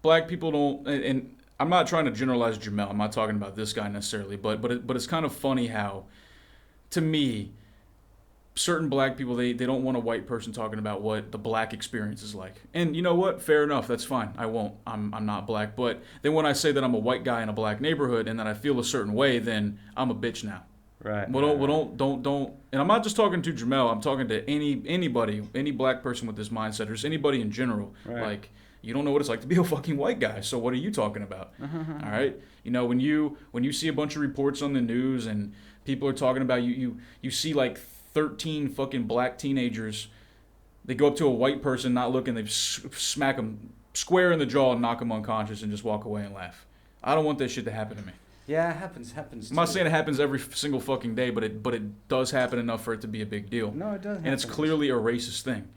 black people don't, and I'm not trying to generalize Jamel. I'm not talking about this guy necessarily, but it's kind of funny how, to me, certain black people they don't want a white person talking about what the black experience is like. And you know what? Fair enough. That's fine. I won't. I'm not black. But then when I say that I'm a white guy in a black neighborhood and that I feel a certain way, then I'm a bitch now. Right. Well, don't. And I'm not just talking to Jamel. I'm talking to anybody, any black person with this mindset, or just anybody in general. Right. Like, you don't know what it's like to be a fucking white guy. So what are you talking about? All right. You know, when you see a bunch of reports on the news and people are talking about you see like 13 fucking black teenagers. They go up to a white person, not looking. They smack them square in the jaw and knock them unconscious and just walk away and laugh. I don't want that shit to happen to me. Yeah, it happens. I'm not saying it happens every single fucking day, but it does happen enough for it to be a big deal. No, it does. And it's clearly a racist thing.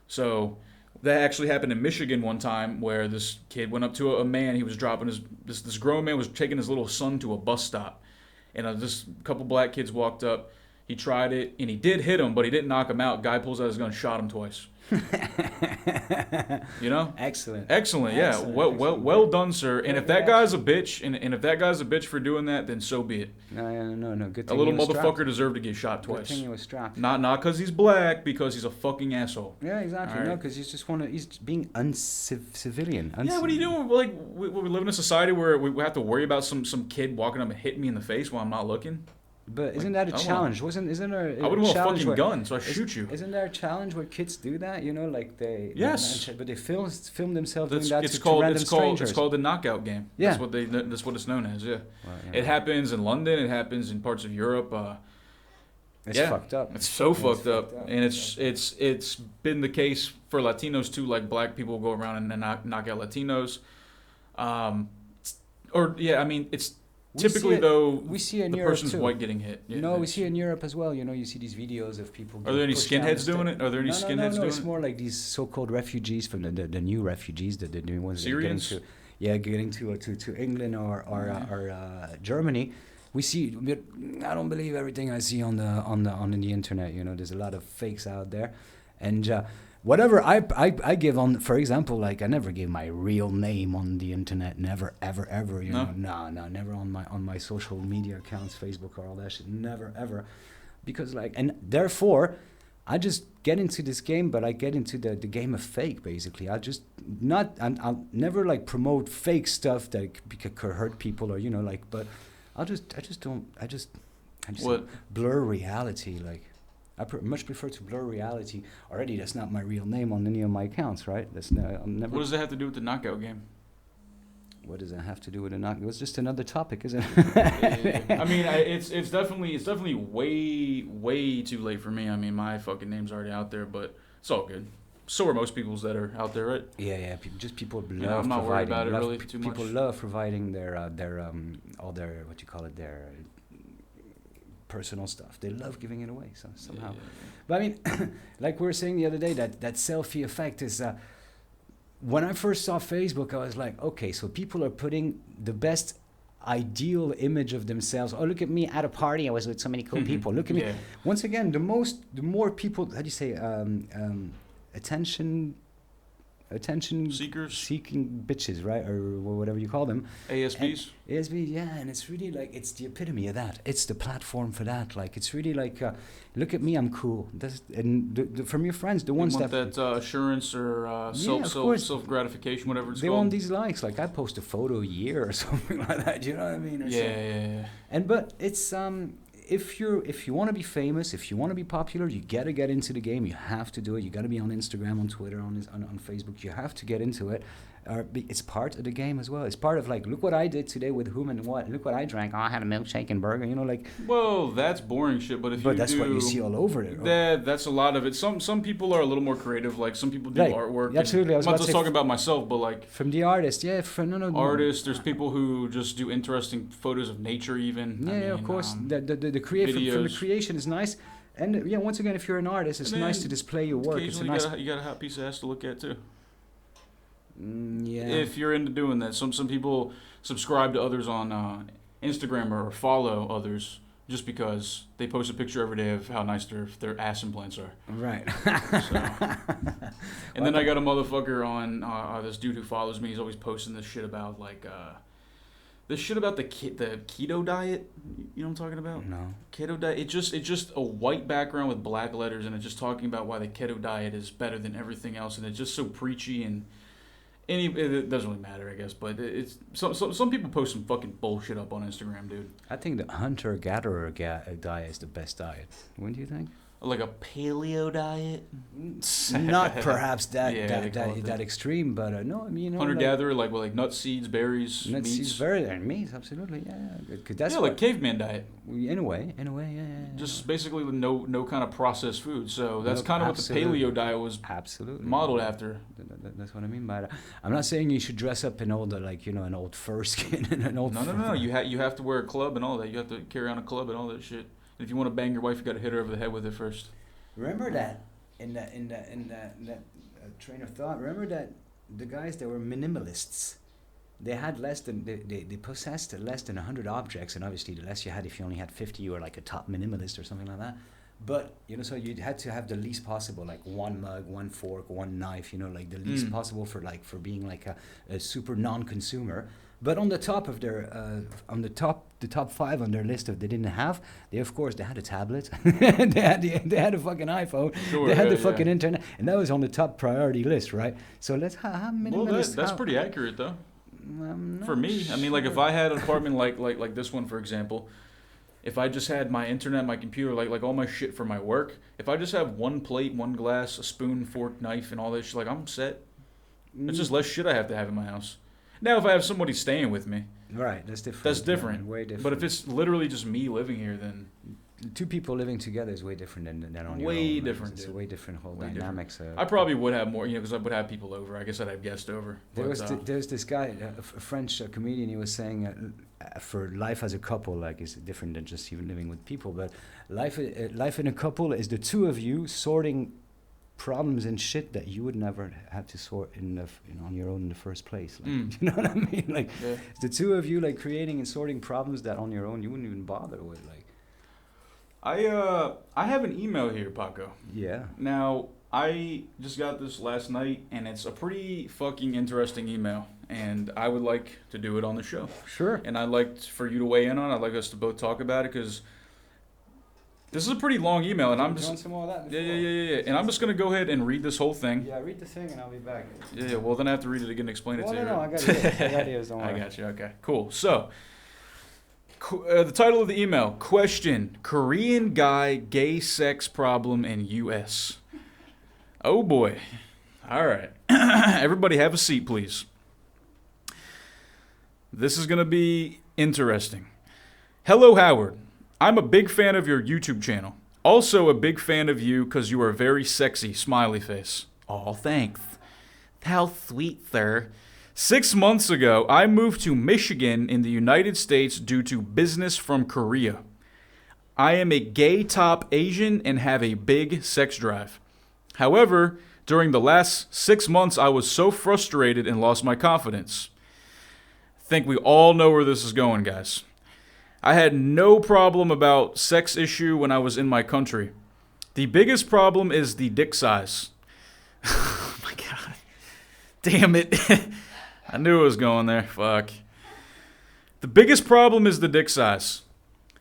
So that actually happened in Michigan one time, where this kid went up to a man. He was dropping this grown man was taking his little son to a bus stop, and this couple black kids walked up. He tried it, and he did hit him, but he didn't knock him out. Guy pulls out his gun, shot him twice. You know? Excellent. Yeah. Well done, sir. And if that guy's a bitch, and if that guy's a bitch for doing that, then so be it. No. Good A thing little he was motherfucker strapped. deserved to get shot twice. Good thing he was strapped. Not because he's black, because he's a fucking asshole. Yeah, exactly. Right. No, because he's being civilian. Yeah, what are you doing? Like, we live in a society where we have to worry about some kid walking up and hitting me in the face while I'm not looking. But isn't that a challenge? Isn't there a I wouldn't want a challenge fucking where, gun, so I shoot you. Isn't there a challenge where kids do that? You know, like they Yes. but they film themselves doing It's that to random strangers. It's called the knockout game. Yeah. That's what it's known as. Yeah. Well, yeah. It happens in London. It happens in parts of Europe. It's yeah. fucked up. It's so fucked up, and it's been the case for Latinos too. Like, black people go around and knock out Latinos. It's typically we see it in the Europe person's too. white getting hit. Yeah, we see it in Europe as well. You know, you see these videos of people. Are there any pushed down skinheads the doing stairs. it? Are there any skinheads No, doing it's it? more like these so-called refugees from the new refugees, the new ones that are Syrians? getting to England or Germany. We see. I don't believe everything I see on the internet. You know, there's a lot of fakes out there, and whatever I give on, for example, like I never give my real name on the internet. Never, ever. You know, no, never on my social media accounts, Facebook or all that shit. Never, ever, because and therefore, I just get into this game, but I get into the game of fake. Basically, I'll never like promote fake stuff that could hurt people or but. I just What? blur reality. Like, I much prefer to blur reality. Already, that's not my real name on any of my accounts, right? I'm never. What does that have to do with the knockout game? What does that have to do with a knock? It was just another topic, isn't it? I mean, it's definitely way too late for me. I mean, my fucking name's already out there, but it's all good. So are most people's that are out there, right? Yeah. People love Yeah, I'm not worried about it really too much. People love providing their all their what you call it, their personal stuff. They love giving it away somehow. Yeah. But I mean, like we were saying the other day, that selfie effect is. When I first saw Facebook, I was like, okay, so people are putting the best ideal image of themselves. Oh, look at me at a party. I was with so many cool people. Look at me. Yeah. Once again, the more people, how do you say, attention seeking bitches, right? Or whatever you call them. ASBs? ASB, yeah, and it's really like, it's the epitome of that. It's the platform for that. Like, it's really like, look at me, I'm cool. From your friends, the ones want that assurance or self gratification, whatever it's they called. want these likes. Like, I post a photo a year or something like that. You know what I mean? Yeah. But it's if you want to be famous, if you want to be popular, you gotta get into the game. You have to do it. You gotta be on Instagram, on Twitter, on Facebook. You have to get into it. It's part of the game as well. It's part of, like, look what I did today with whom and what. Look what I drank. Oh, I had a milkshake and burger. You know, like. Well, that's boring shit. But that's what you see all over it. That's a lot of it. Some people are a little more creative. Like, some people do artwork. Yeah, absolutely. I was I'm not just talking about myself, but like from the artist. Yeah, artists. There's people who just do interesting photos of nature. Even. Yeah, of course. The create from the creation is nice. And yeah, once again, if you're an artist, it's nice to display your work. It's you got a hot piece of ass to look at too. Yeah. If you're into doing that, some people subscribe to others on Instagram or follow others just because they post a picture every day of how nice their ass implants are. Right. And then I got a motherfucker on this dude who follows me. He's always posting this shit about like this shit about the keto diet. You know what I'm talking about? No. Keto diet. It's just a white background with black letters, and it's just talking about why the keto diet is better than everything else, and it's just so preachy and. It doesn't really matter, I guess, but it's some people post some fucking bullshit up on Instagram, dude. I think the hunter-gatherer diet is the best diet. Wouldn't you think? Like a paleo diet? Not perhaps that extreme, but no, I mean, you know, hunter-gatherer, like nuts, seeds, berries, nuts, meats. Seeds, berries, and meats, absolutely, yeah. That's like caveman diet. In a way, yeah. Just basically with no kind of processed food. So that's kind of what the paleo diet was modeled after. That's what I mean by that. I'm not saying you should dress up in all the an old fur skin and an old. No. You have to wear a club and all that. You have to carry on a club and all that shit. If you want to bang your wife, you got to hit her over the head with it first. Remember that in that train of thought. Remember that the guys that were minimalists, they had less than they possessed less than 100 objects, and obviously the less you had, if you only had 50, you were like a top minimalist or something like that. But so you had to have the least possible, like one mug, one fork, one knife. Like the least possible for being like a super non-consumer. But on the top of their, the top 5 on their list of they didn't have, they had a tablet, they had a fucking iPhone, sure, they had the fucking internet, and that was on the top priority list, right? So let's how minimalist. Well, that's pretty accurate though. For me, I mean, like if I had an apartment like this one, for example, if I just had my internet, my computer, like all my shit for my work, if I just have one plate, one glass, a spoon, fork, knife, and all that shit, I'm set. It's just less shit I have to have in my house. Now, if I have somebody staying with me, right, that's different. That's different. Yeah, way different. But if it's literally just me living here, then 2 people living together is way different than on your own. Way different. It's a way different whole dynamics. I probably would have more, because I would have people over. I guess I'd have guests over. There's this guy, a French comedian. He was saying, for life as a couple, is different than just even living with people. But life in a couple is the 2 of you sorting problems and shit that you would never have to sort on your own in the first place. You know what I mean? It's the 2 of you creating and sorting problems that on your own you wouldn't even bother with. I have an email here, Paco. Yeah. Now I just got this last night, and it's a pretty fucking interesting email, and I would like to do it on the show. Sure. And I'd like for you to weigh in on it. I'd like us to both talk about it because. This is a pretty long email, and I'm just. You want some more of that? Yeah. And I'm just gonna go ahead and read this whole thing. Yeah, read the thing, and I'll be back. Yeah. Well, then I have to read it again and explain it to you. No, I got it. I got yours. Don't worry. I got you. Okay. Cool. So, the title of the email: Question: Korean guy gay sex problem in U.S. Oh boy. All right. Everybody, have a seat, please. This is gonna be interesting. Hello, Howard. I'm a big fan of your YouTube channel. Also a big fan of you because you are very sexy, smiley face. Aw, thanks. How sweet, sir. 6 months ago, I moved to Michigan in the United States due to business from Korea. I am a gay top Asian and have a big sex drive. However, during the last 6 months, I was so frustrated and lost my confidence. Think we all know where this is going, guys. I had no problem about sex issue when I was in my country. The biggest problem is the dick size. Oh my god. Damn it. I knew it was going there. Fuck. The biggest problem is the dick size.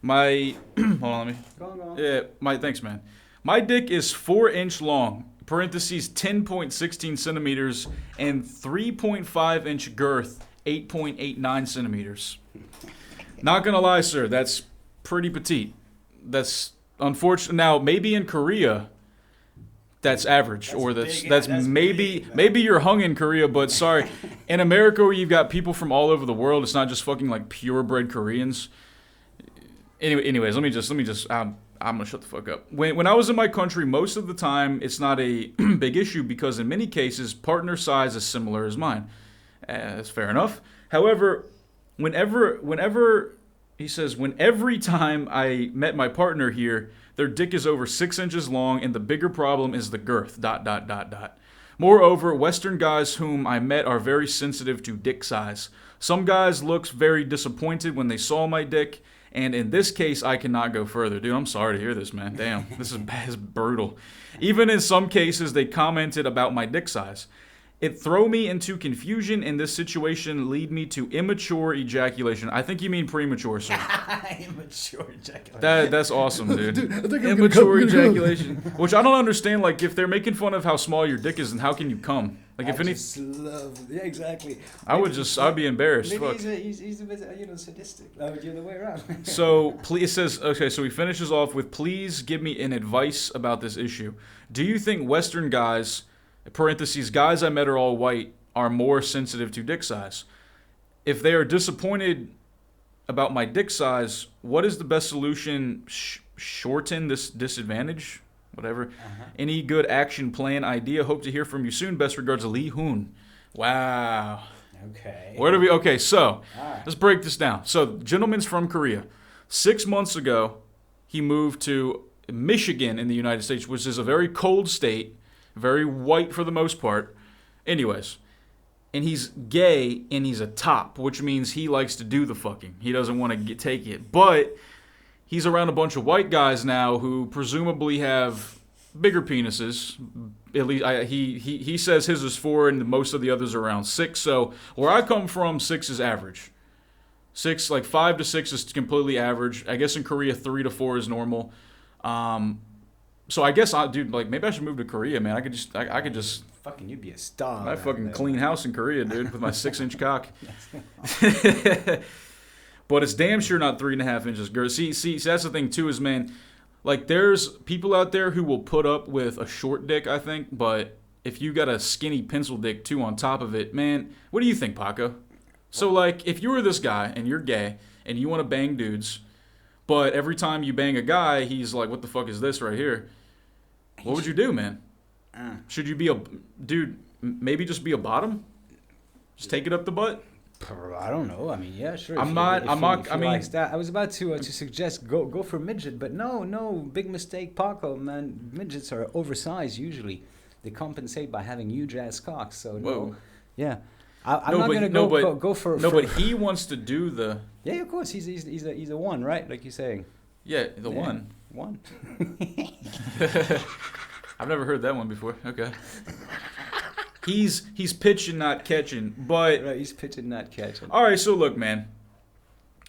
Hold on, let me. Go on. Yeah, thanks, man. My dick is 4-inch long, parentheses 10.16 centimeters, and 3.5-inch girth, 8.89 centimeters. Not gonna lie, sir, that's pretty petite. That's unfortunate. Now, maybe in Korea, that's average, that's maybe you're hung in Korea, but sorry, in America where you've got people from all over the world, it's not just fucking purebred Koreans. Anyways, let me just. I'm gonna shut the fuck up. When I was in my country, most of the time it's not a big issue because in many cases partner size is similar as mine. That's fair enough. However, every time I met my partner here, their dick is over 6 inches long, and the bigger problem is the girth. ... Moreover, Western guys whom I met are very sensitive to dick size. Some guys looked very disappointed when they saw my dick, and in this case, I cannot go further. Dude, I'm sorry to hear this, man. Damn, this is brutal. Even in some cases, they commented about my dick size. It throw me into confusion, and this situation lead me to immature ejaculation. I think you mean premature, sir. Immature ejaculation. That's awesome, dude. Dude, I think I'm Immature gonna come. ejaculation. Which I don't understand, like, if they're making fun of how small your dick is, then how can you come? Like, if any... Yeah, exactly. I'd be embarrassed. Maybe Fuck. he's a bit, sadistic. The other way around. So, please, it says, okay, so he finishes off with, please give me an advice about this issue. Do you think Western guys, parentheses, guys I met are all white, are more sensitive to dick size? If they are disappointed about my dick size, what is the best solution? Shorten this disadvantage? Whatever. Any good action plan idea? Hope to hear from you soon. Best regards, Lee Hoon. Wow. Okay. Where do we... Okay, so Right. let's break this down. So, gentleman's from Korea. 6 months ago, he moved to Michigan in the United States, which is a very cold state, very white for the most part. Anyways, and he's gay and he's a top, which means he likes to do the fucking. He doesn't want to take it. But he's around a bunch of white guys now who presumably have bigger penises. At least he says his is 4 and most of the others are around 6. So where I come from, 6 is average. 6, like 5 to 6 is completely average. I guess in Korea 3 to 4 is normal. So I guess maybe I should move to Korea, man. I could just Fucking, you'd be a star. I fucking clean house in Korea, dude, with my 6-inch cock. But it's damn sure not 3.5 inches, girl. See, that's the thing too, is, man, like, there's people out there who will put up with a short dick, I think, but if you got a skinny pencil dick too on top of it, man, what do you think, Paco? So, like, if you were this guy and you're gay and you want to bang dudes, but every time you bang a guy, he's like, what the fuck is this right here? What would you do, man? Should you be dude, maybe just be a bottom? Just take it up the butt? I don't know. I mean, yeah, sure. I mean, likes that. I was about to suggest go for midget, but no, big mistake, Paco, man. Midgets are oversized usually. They compensate by having huge ass cocks. So Whoa. Yeah. I'm not gonna go for. No, but he wants to do the. Yeah, of course. He's a one, right? Like you're saying. Yeah, the one. One. I've never heard that one before. Okay. He's pitching, not catching, but right, he's pitching, not catching. All right, so look, man.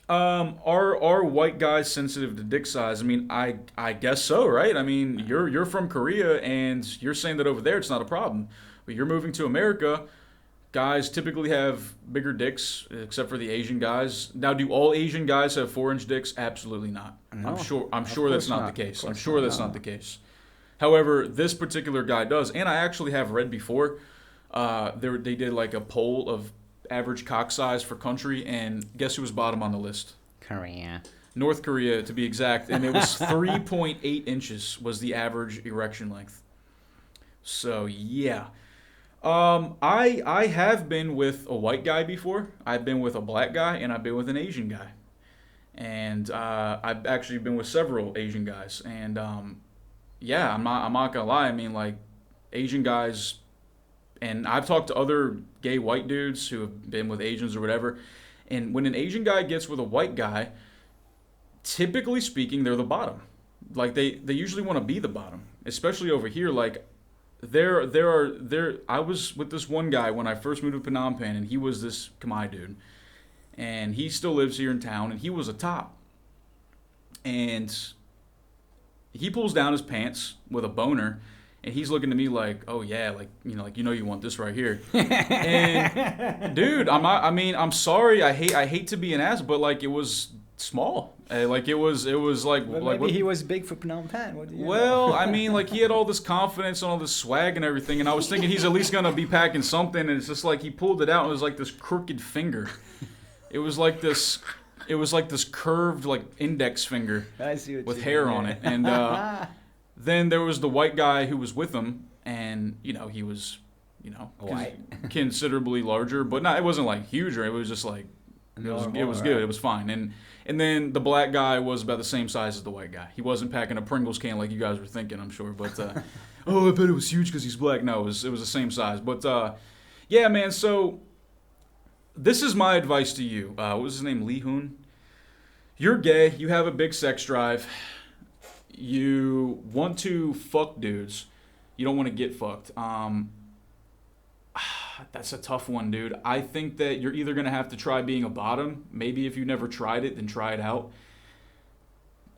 Are white guys sensitive to dick size? I mean, I guess so, right? I mean, you're from Korea and you're saying that over there it's not a problem, but you're moving to America. Guys typically have bigger dicks, except for the Asian guys. Now, do all Asian guys have 4-inch dicks? Absolutely not. No, I'm sure that's not the case. I'm sure that's not the case. However, this particular guy does, and I actually have read before. They did like a poll of average cock size for country, and guess who was bottom on the list? Korea. North Korea, to be exact, and it was 3.8 inches was the average erection length. So yeah. I have been with a white guy before. I've been with a black guy, and I've been with an Asian guy. And I've actually been with several Asian guys. And yeah, I'm not gonna lie. I mean, like, Asian guys, and I've talked to other gay white dudes who have been with Asians or whatever. And when an Asian guy gets with a white guy, typically speaking, they're the bottom. Like, they usually want to be the bottom, especially over here. Like, I was with this one guy when I first moved to Phnom Penh, and he was this Khmer dude, and he still lives here in town, and he was a top, and he pulls down his pants with a boner, and he's looking to me like, oh yeah, like you want this right here, and dude, I'm sorry, I hate to be an ass, but like, it was small. Like, it was like, but like maybe he was big for Phnom Penh. What do you well, know? I mean, like, he had all this confidence and all this swag and everything, and I was thinking he's at least gonna be packing something, and it's just like he pulled it out and it was like this crooked finger. It was like this curved, like, index finger with hair on it, and then there was the white guy who was with him, and he was white, considerably larger, but not. It wasn't like huge, or it was just like it was good. It was fine, and then the black guy was about the same size as the white guy. He wasn't packing a Pringles can like you guys were thinking, I'm sure. But oh, I bet it was huge because he's black. No, it was the same size. But yeah, man. So this is my advice to you. What was his name? Lee Hoon. You're gay. You have a big sex drive. You want to fuck dudes. You don't want to get fucked. That's a tough one, dude. I think that you're either going to have to try being a bottom. Maybe if you never tried it, then try it out.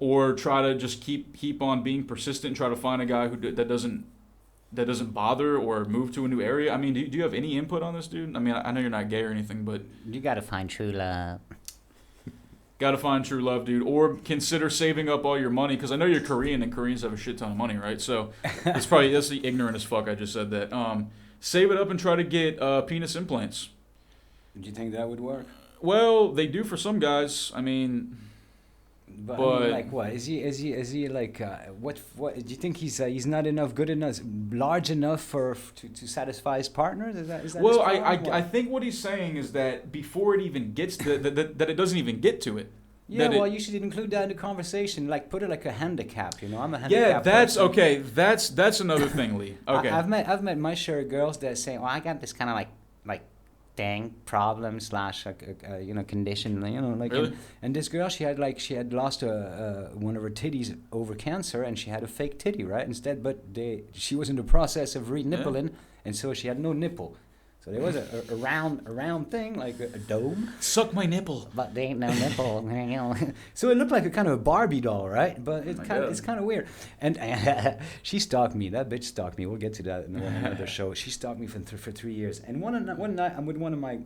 Or try to just keep on being persistent and try to find a guy that doesn't bother or move to a new area. I mean, do you have any input on this, dude? I mean, I know you're not gay or anything, but... You gotta find true love. Gotta find true love, dude. Or consider saving up all your money, because I know you're Korean, and Koreans have a shit ton of money, right? So that's the ignorant as fuck I just said that. Save it up and try to get penis implants. Do you think that would work? Well, they do for some guys. I mean... But I mean, like what is he like? What do you think he's not good enough, large enough to satisfy his partner? Is that? Well, I think what he's saying is that before it even gets to that it doesn't even get to it. Yeah, well, you should include that in the conversation. Like, put it like a handicap. You know, I'm a handicap. Yeah, that's person. Okay. That's another thing, Lee. Okay. I've met my share of girls that say, "Well, I got this kind of like thing, problem / condition, like." Really? And this girl, she had lost one of her titties over cancer, and she had a fake titty, right? Instead, but she was in the process of re-nippling, and so she had no nipple. So there was a round thing, like a dome. Suck my nipple. But there ain't no nipple. So it looked like a kind of a Barbie doll, right? But it's kind of weird. And she stalked me. That bitch stalked me. We'll get to that in another show. She stalked me for 3 years. And one night I'm with one of my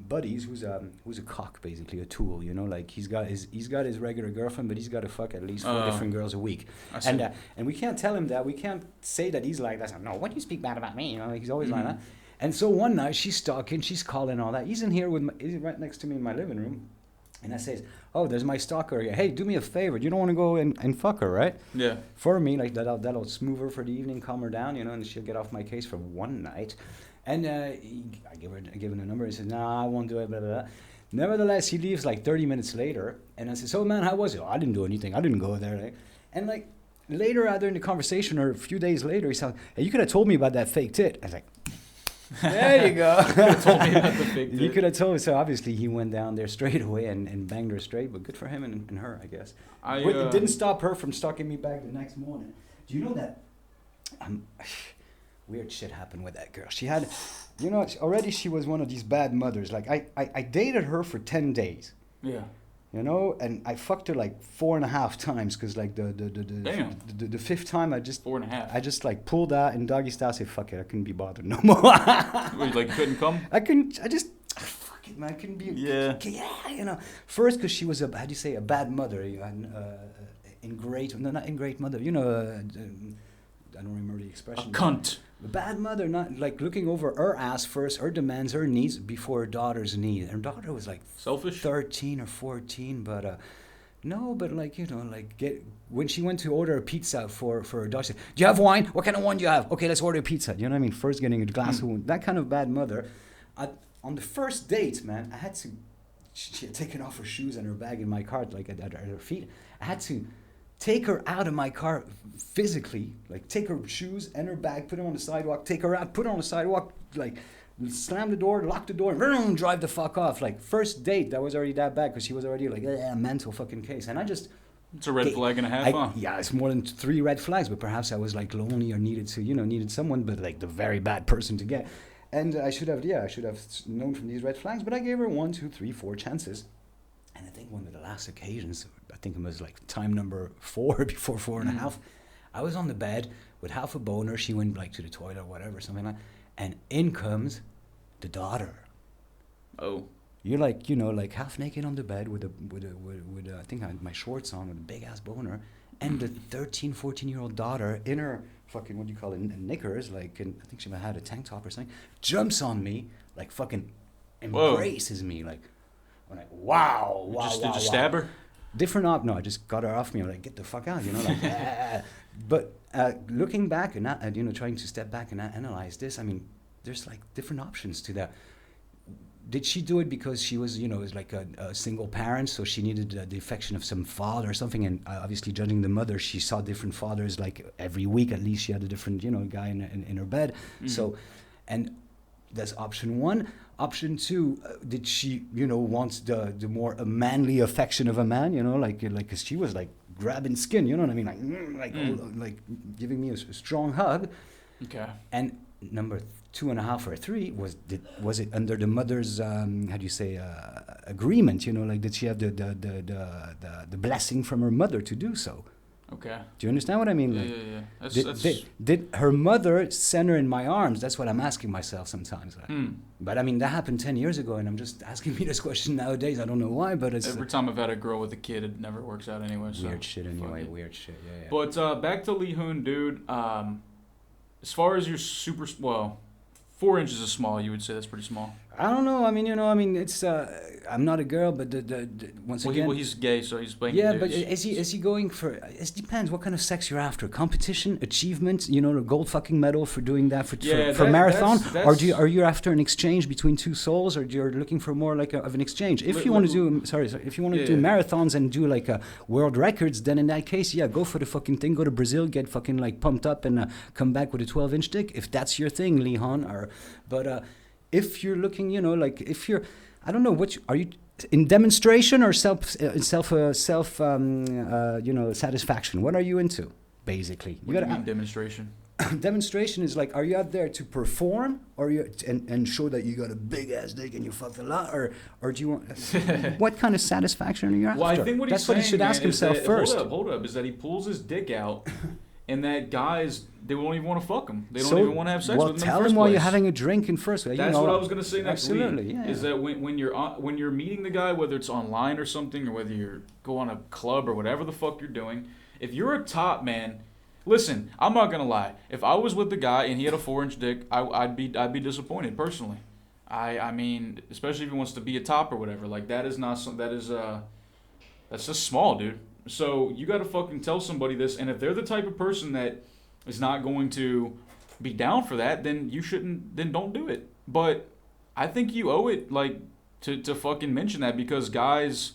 buddies who's a cock, basically a tool. You know, like he's got his regular girlfriend, but he's got to fuck at least 4 different girls a week. And we can't tell him that. We can't say that he's like that. No, what do you speak bad about me? You know, like he's always like that. And so one night she's stalking, she's calling all that. He's in here he's right next to me in my living room. And I says, "Oh, there's my stalker here. Hey, do me a favor. You don't want to go and fuck her, right?" Yeah. For me, like that'll smooth her for the evening, calm her down, and she'll get off my case for one night. And I give him a number. He says, "Nah, I won't do it, blah, blah, blah." Nevertheless, he leaves like 30 minutes later. And I said, "So, man, how was it?" "Oh, I didn't do anything. I didn't go there." Like, and like later, either in the conversation or a few days later, he said, "Hey, you could have told me about that fake tit." I was like, there you go. Told me about the fake tit. You could have told me. So obviously he went down there straight away and banged her straight. But good for him and her, I guess. It didn't stop her from stalking me back the next morning. Do you know that? Weird shit happened with that girl. She had, already she was one of these bad mothers. Like I dated her for 10 days. Yeah. And I fucked her like 4.5 times because like the fifth time I just 4.5. I just like pulled out in doggy style. Say fuck it, I couldn't be bothered no more. Wait, like you couldn't come? I couldn't. I just fuck it, man. I couldn't be. Yeah. First, because she was a bad mother. Not ingrate mother. I don't remember the expression. A cunt. A bad mother, not like looking over her ass first, her demands, her needs before her daughter's needs. Her daughter was like selfish, 13 or 14, but when she went to order a pizza for her daughter, she said, "Do you have wine? What kind of wine do you have? Okay, let's order a pizza." You know what I mean? First getting a glass of wine. That kind of bad mother. On the first date, man, I had to. She had taken off her shoes and her bag in my car, like at her feet. I had to take her out of my car physically, like take her shoes and her bag, put them on the sidewalk, take her out, put her on the sidewalk, like slam the door, lock the door, and drive the fuck off. Like first date, that was already that bad because she was already like a mental fucking case. And I just... It's a red flag and a half, huh? Yeah, it's more than 3 red flags, but perhaps I was like lonely or needed someone, but like the very bad person to get. And I should have known from these red flags, but I gave her 1, 2, 3, 4 chances. And I think one of the last occasions, I think it was like time number 4 before 4.5, I was on the bed with half a boner. She went like to the toilet or whatever, something like that. And in comes the daughter. Oh. You're like, like half naked on the bed with I think I had my shorts on with a big ass boner. And the 13, 14-year-old daughter in her fucking, what do you call it, knickers, like, and I think she had a tank top or something, jumps on me, like fucking embraces me, like, I'm like, wow. Did you stab her? Different no, I just got her off me. I'm like, get the fuck out, like. But looking back and trying to step back and analyze this, I mean, there's like different options to that. Did she do it because she was, was like a single parent, so she needed the affection of some father or something? And obviously, judging the mother, she saw different fathers like every week. At least she had a different, guy in her bed. Mm-hmm. So, and that's option 1. Option 2, did she, want the more manly affection of a man, like, because she was like grabbing skin, you know what I mean, like giving me a strong hug. Okay. And number 2.5 or 3, was it under the mother's how do you say agreement? Like did she have the blessing from her mother to do so? Okay. Do you understand what I mean? Yeah. Did her mother send her in my arms? That's what I'm asking myself sometimes. But I mean, that happened 10 years ago, and I'm just asking me this question nowadays. I don't know why, but it's... Every time I've had a girl with a kid, it never works out anyway. So weird shit anyway, weird shit, yeah. But back to Lee Hoon, dude. As far as your 4 inches is small, you would say that's pretty small. I don't know. I mean, it's. I'm not a girl, but once again. Well, he's gay, so he's playing. Yeah, but is he going for? It depends. What kind of sex you're after? Competition, achievement. The gold fucking medal for doing that for marathon, or are you after an exchange between two souls, or you're looking for more like of an exchange? If you want to do, if you want to do marathons and do like world records, then in that case, go for the fucking thing. Go to Brazil, get fucking like pumped up, and come back with a 12-inch dick. If that's your thing, Leon, but. If you're looking, if you're, I don't know, are you in demonstration or satisfaction? What are you into, basically? What do you mean demonstration? Demonstration is like, are you out there to perform, or and show that you got a big ass dick and you fucked a lot, or do you want? What kind of satisfaction are you after? Well, I think that's what he should ask himself first. Hold up, is that he pulls his dick out. And that guys, they won't even want to fuck him. They don't even want to have sex with him in the first place. Well, tell him while you're having a drink in first place. That's what I was going to say next week. Absolutely, yeah. Is that when you're meeting the guy, whether it's online or something, or whether you're go on a club or whatever the fuck you're doing, if you're a top man, listen, I'm not going to lie. If I was with the guy and he had a 4-inch dick, I'd be disappointed personally. I mean, especially if he wants to be a top or whatever. Like that's just small, dude. So you got to fucking tell somebody this, and if they're the type of person that is not going to be down for that, then don't do it. But I think you owe it, like, to fucking mention that, because guys,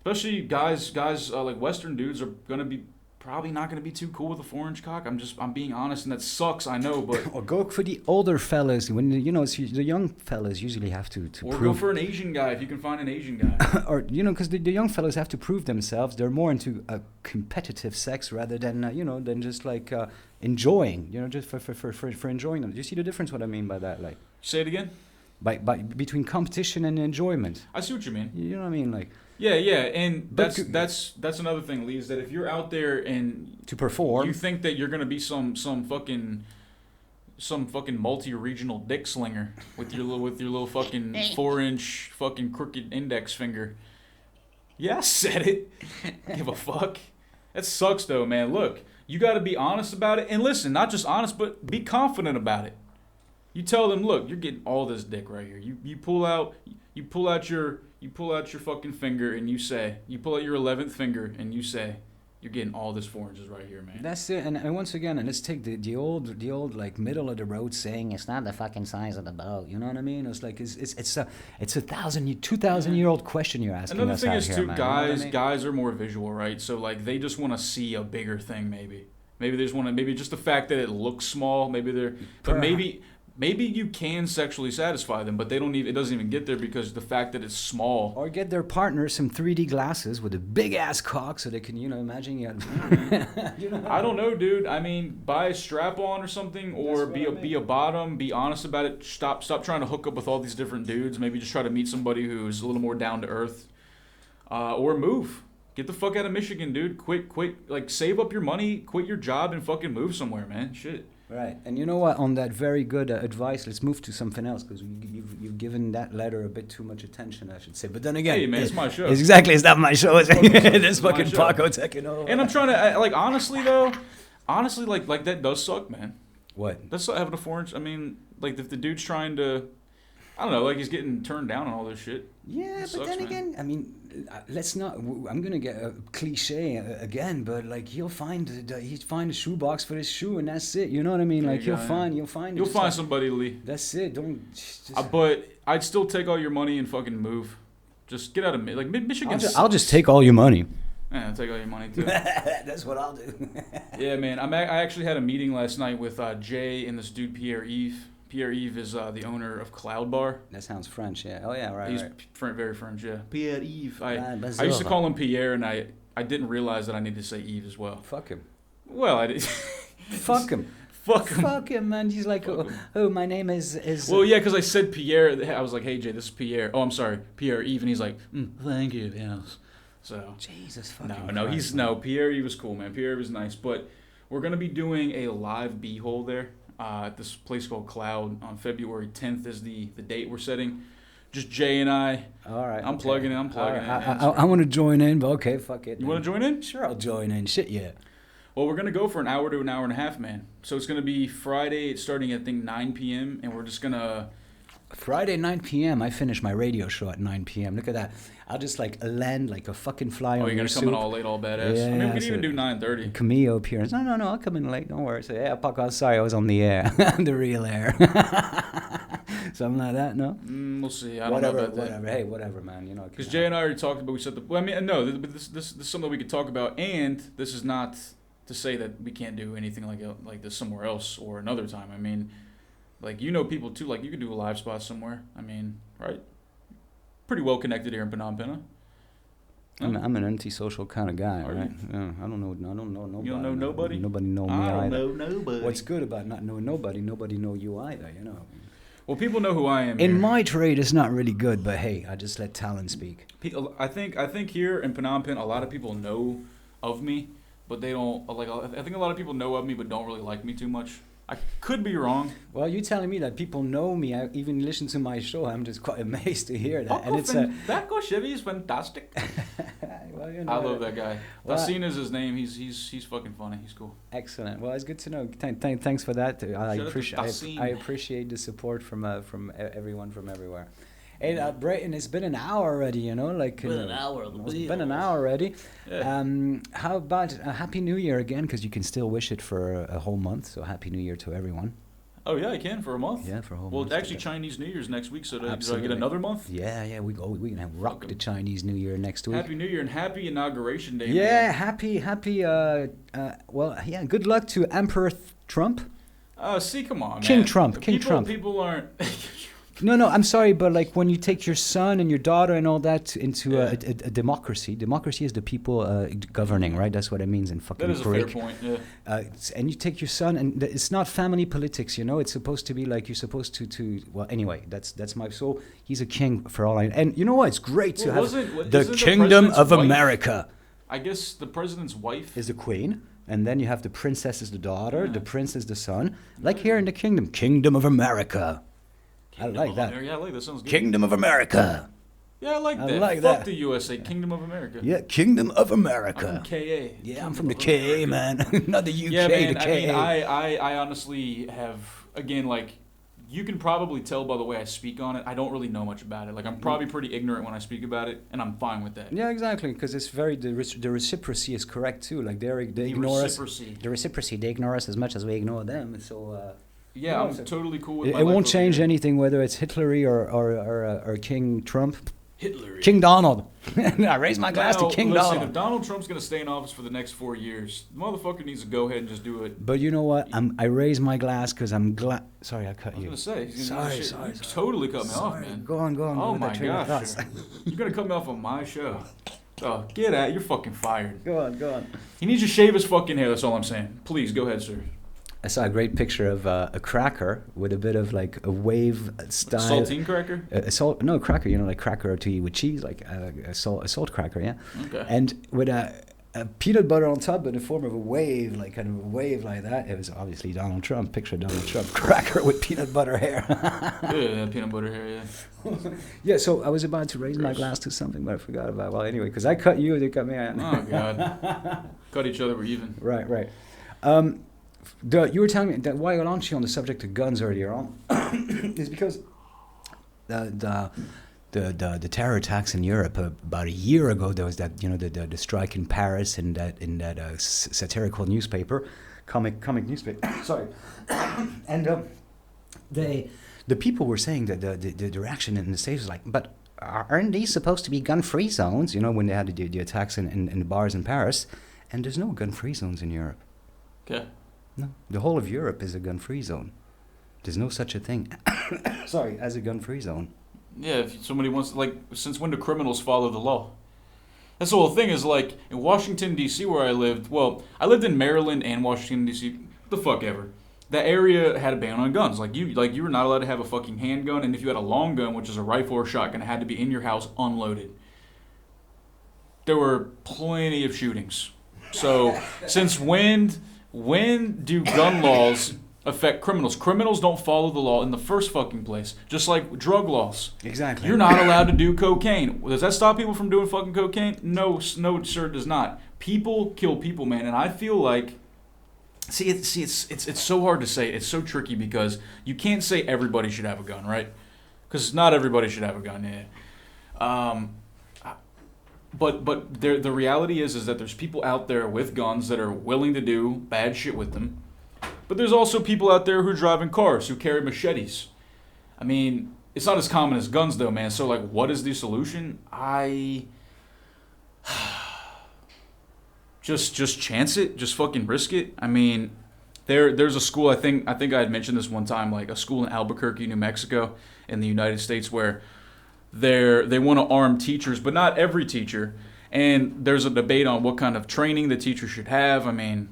especially guys like Western dudes, are gonna be probably not gonna be too cool with a 4-inch cock. I'm being honest, and that sucks, I know, but or go for the older fellas. When the young fellas usually have to or prove. Go for an Asian guy if you can find an Asian guy. Or because the young fellas have to prove themselves. They're more into competitive sex rather than than just like enjoying. Just for enjoying them. Do you see the difference? What I mean by that? Like, say it again. By between competition and enjoyment. I see what you mean. You know what I mean, like. Yeah, and that's another thing, Lee, is that if you're out there and to perform, you think that you're gonna be some fucking multi-regional dick slinger with your little fucking 4-inch fucking crooked index finger. Yeah, I said it. Give a fuck. That sucks though, man. Look, you got to be honest about it, and listen, not just honest, but be confident about it. You tell them, look, you're getting all this dick right here. You pull out your fucking finger and you pull out your 11th finger and you say, you're getting all this 4 inches right here, man. That's it. And once again, and let's take the old like middle of the road saying, it's not the fucking size of the boat. You know what I mean? It's like it's a 2,000-year-old question you're asking. Another us thing out is here, too, man. guys You know what I mean? guys are more visual, right? So like they just want to see a bigger thing, maybe they just want to, maybe just the fact that it looks small, Maybe you can sexually satisfy them, but it doesn't even get there because the fact that it's small. Or get their partner some 3D glasses with a big ass cock so they can, imagine you. I don't know, dude. I mean, buy a strap on or something, or be a bottom. Be honest about it. Stop trying to hook up with all these different dudes. Maybe just try to meet somebody who's a little more down to earth, or move. Get the fuck out of Michigan, dude. Quit. Like, save up your money, quit your job, and fucking move somewhere, man. Shit. Right, and you know what? On that very good advice, let's move to something else because you've given that letter a bit too much attention, I should say. But then again, hey man, it's my show. Exactly, it's not my show. This fucking Paco taking over. And I'm trying to like honestly, like that does suck, man. What? That's having a 4-inch. I mean, like if the dude's trying to, I don't know, like he's getting turned down on all this shit. Yeah, but then again, I mean, let's not. I'm gonna get a cliche again, but like he'll find a shoebox for his shoe, and that's it. You know what I mean? Like you'll find somebody, Lee. That's it. Don't. But I'd still take all your money and fucking move. Just get out of Michigan. I'll just take all your money. Yeah, I'll take all your money too. That's what I'll do. Yeah, man. I actually had a meeting last night with Jay and this dude Pierre-Yves. Pierre-Yves is the owner of Cloud Bar. That sounds French, yeah. Oh, yeah, right. He's right. Very French, yeah. Pierre-Yves. I used to call him Pierre, and I didn't realize that I needed to say Yves as well. Fuck him. Well, I did. Fuck him. Fuck him. Fuck him, man. He's like, oh, my name is. Well, yeah, because I said Pierre. I was like, hey, Jay, this is Pierre. Oh, I'm sorry, Pierre Eve. And he's like, thank you, yes. So. Jesus fucking Pierre Eve was cool, man. Pierre Eve was nice. But we're going to be doing a live B-hole there at this place called Cloud on February 10th is the date we're setting. Just Jay and I. All right. I'm plugging in. I want to join in, but okay, fuck it. You want to join in? Sure, I'll join in. Shit, yeah. Well, we're going to go for an hour to an hour and a half, man. So it's going to be Friday. It's starting at, I think, 9 p.m. And we're just going to... Friday, 9 p.m. I finish my radio show at 9 p.m. Look at that. I'll just like land like a fucking fly on your you're going to come in all late, all badass? Yeah, I mean, we can even do 9:30. Cameo appearance. No, I'll come in late. Don't worry. So, yeah, Paco, I'm sorry. I was on the air. the real air. Something like that, no? We'll see. I don't know about that. Whatever. Hey, whatever, man. You know. Because Jay and I already talked about, we said, this is something we could talk about. And this is not to say that we can't do anything like this somewhere else or another time. I mean... Like, you know people, too. Like, you could do a live spot somewhere. I mean, right? Pretty well connected here in Phnom Penh. I'm an antisocial kind of guy, right? Yeah, I don't know nobody. You don't know nobody? Nobody know me either. I don't know nobody. What's good about not knowing nobody know you either, you know? Well, people know who I am in here. my trade, it's not really good, but hey, I just let talent speak. I think here in Phnom Penh, a lot of people know of me, but they don't, like, I think a lot of people know of me but don't really like me too much. I could be wrong. Well, you're telling me that people know me. I even listen to my show. I'm just quite amazed to hear that. And it's Paco Chevy is fantastic. Well, you know, I love that guy. Tassine is his name. He's fucking funny. He's cool. Excellent. Well, it's good to know. Thanks for that. I appreciate the support from everyone from everywhere. Hey, Brayton, it's been an hour already, you know, like... Been an hour. It's been an hour already. Yeah. How about a Happy New Year again, because you can still wish it for a whole month, so Happy New Year to everyone. Oh, yeah, I can, for a month? Yeah, for a whole month. Well, actually, Chinese New Year's next week, so do I get another month? Yeah, we can rock the Chinese New Year next week. Happy New Year and happy Inauguration Day. Yeah, man. happy, good luck to Emperor Trump. Come on, King man. Trump. People aren't... No, I'm sorry, but like when you take your son and your daughter and all that into a democracy is the people governing, right? That's what it means in fucking Greek. That is a fair point, yeah. And you take your son, and it's not family politics, you know? It's supposed to be like you're supposed to well, anyway, that's my soul. He's a king for all I know. And you know what? It's great to have the Kingdom of America. I guess the president's wife is the queen. And then you have the princess is the daughter, the prince is the son. Like here in the Kingdom of America. I like that. Yeah, I like that. Sounds good. Kingdom of America. Yeah, I like that. Fuck the USA. Kingdom of America. Yeah, Kingdom of America. I'm from KA. Yeah, I'm from the KA, man. Not the UK, yeah, man, the KA. I mean, I honestly have, again, like, you can probably tell by the way I speak on it, I don't really know much about it. Like, I'm probably pretty ignorant when I speak about it, and I'm fine with that. Yeah, exactly, because it's the reciprocity is correct, too. Like, they ignore us. The reciprocity, they ignore us as much as we ignore them, so... Yeah, I'm totally cool with it. It won't change anything whether it's Hitlery or King Trump. Hitlery. King Donald. I raise my glass to King Donald. If Donald Trump's going to stay in office for the next 4 years, the motherfucker needs to go ahead and just do it. But you know what? I raise my glass because I'm glad... Sorry, I cut you. I was going to say. Sorry. You totally cut me off, man. Go on. Oh, my gosh. You're going to cut me off on my show. Oh, get out. You're fucking fired. Go on. He needs to shave his fucking hair. That's all I'm saying. Please, go ahead, sir. I saw a great picture of a cracker with a bit of like a wave style. Saltine cracker? Cracker, you know, like cracker to eat with cheese, like a salt cracker, yeah. Okay. And with a peanut butter on top in the form of a wave, like kind of a wave like that. It was obviously Donald Trump. Picture Donald Trump cracker with peanut butter hair. Yeah, peanut butter hair, yeah. Yeah, so I was about to raise my glass to something, but I forgot about it. Well, anyway, because I cut you, they cut me. Oh, God. Cut each other, we're even. Right. You were telling me that why I launched you on the subject of guns earlier on is because the terror attacks in Europe about a year ago. There was that, you know, the strike in Paris in that satirical newspaper, comic newspaper. Sorry, and the people were saying that the reaction in the States was like, but aren't these supposed to be gun-free zones? You know, when they had the attacks in the bars in Paris, and there's no gun-free zones in Europe. Okay. No, the whole of Europe is a gun-free zone. There's no such a thing, as a gun-free zone. Yeah, if somebody wants, like, since when do criminals follow the law? That's the whole thing is, like, in Washington, D.C., where I lived in Maryland and Washington, D.C., the fuck ever. that area had a ban on guns. Like you were not allowed to have a fucking handgun, and if you had a long gun, which is a rifle or shotgun, it had to be in your house unloaded. There were plenty of shootings. So since when do gun laws affect criminals? Criminals don't follow the law in the first fucking place. Just like drug laws. Exactly. You're not allowed to do cocaine. Does that stop people from doing fucking cocaine? No, sir, it does not. People kill people, man, and I feel like it's so hard to say. It's so tricky because you can't say everybody should have a gun, right? Because not everybody should have a gun. Yeah. But the reality is that there's people out there with guns that are willing to do bad shit with them. But there's also people out there who are driving cars, who carry machetes. I mean, it's not as common as guns though, man. So like, what is the solution? Just chance it. Just fucking risk it. I mean, there's a school, I think I had mentioned this one time, like a school in Albuquerque, New Mexico, in the United States, where they want to arm teachers, but not every teacher. And there's a debate on what kind of training the teacher should have. I mean,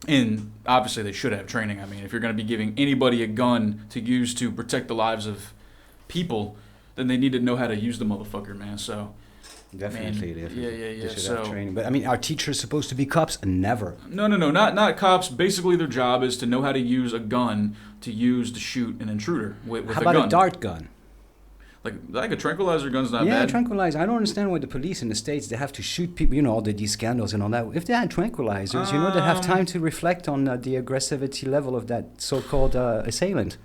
and obviously they should have training. I mean, if you're going to be giving anybody a gun to use to protect the lives of people, then they need to know how to use the motherfucker, man. So definitely. Yeah. They should have training. But I mean, are teachers supposed to be cops? Never. No, not cops. Basically, their job is to know how to use a gun to shoot an intruder with a gun. How about a dart gun? Like a tranquilizer gun's not bad. Yeah, tranquilizer. I don't understand why the police in the States, they have to shoot people, all these scandals and all that. If they had tranquilizers, they have time to reflect on the aggressivity level of that so-called assailant.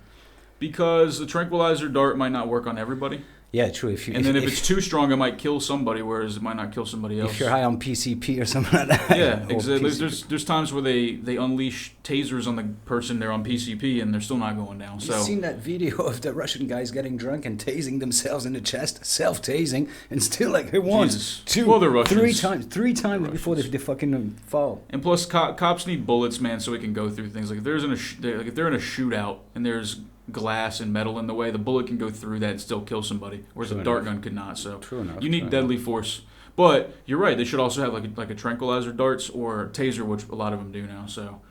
Because the tranquilizer dart might not work on everybody. Yeah, true. If it's too strong, it might kill somebody, whereas it might not kill somebody else. If you're high on PCP or something like that. Yeah, exactly. There's times where they unleash tasers on the person they're on PCP and they're still not going down. So you've seen that video of the Russian guys getting drunk and tasing themselves in the chest, self-tasing, and still like once, two, three times before they fucking fall. And plus, cops need bullets, man, so we can go through things. Like if they're in a shootout and there's glass and metal in the way, the bullet can go through that and still kill somebody, whereas a dart gun could not. So you need deadly force. But you're right, they should also have like a tranquilizer darts or a taser, which a lot of them do now. So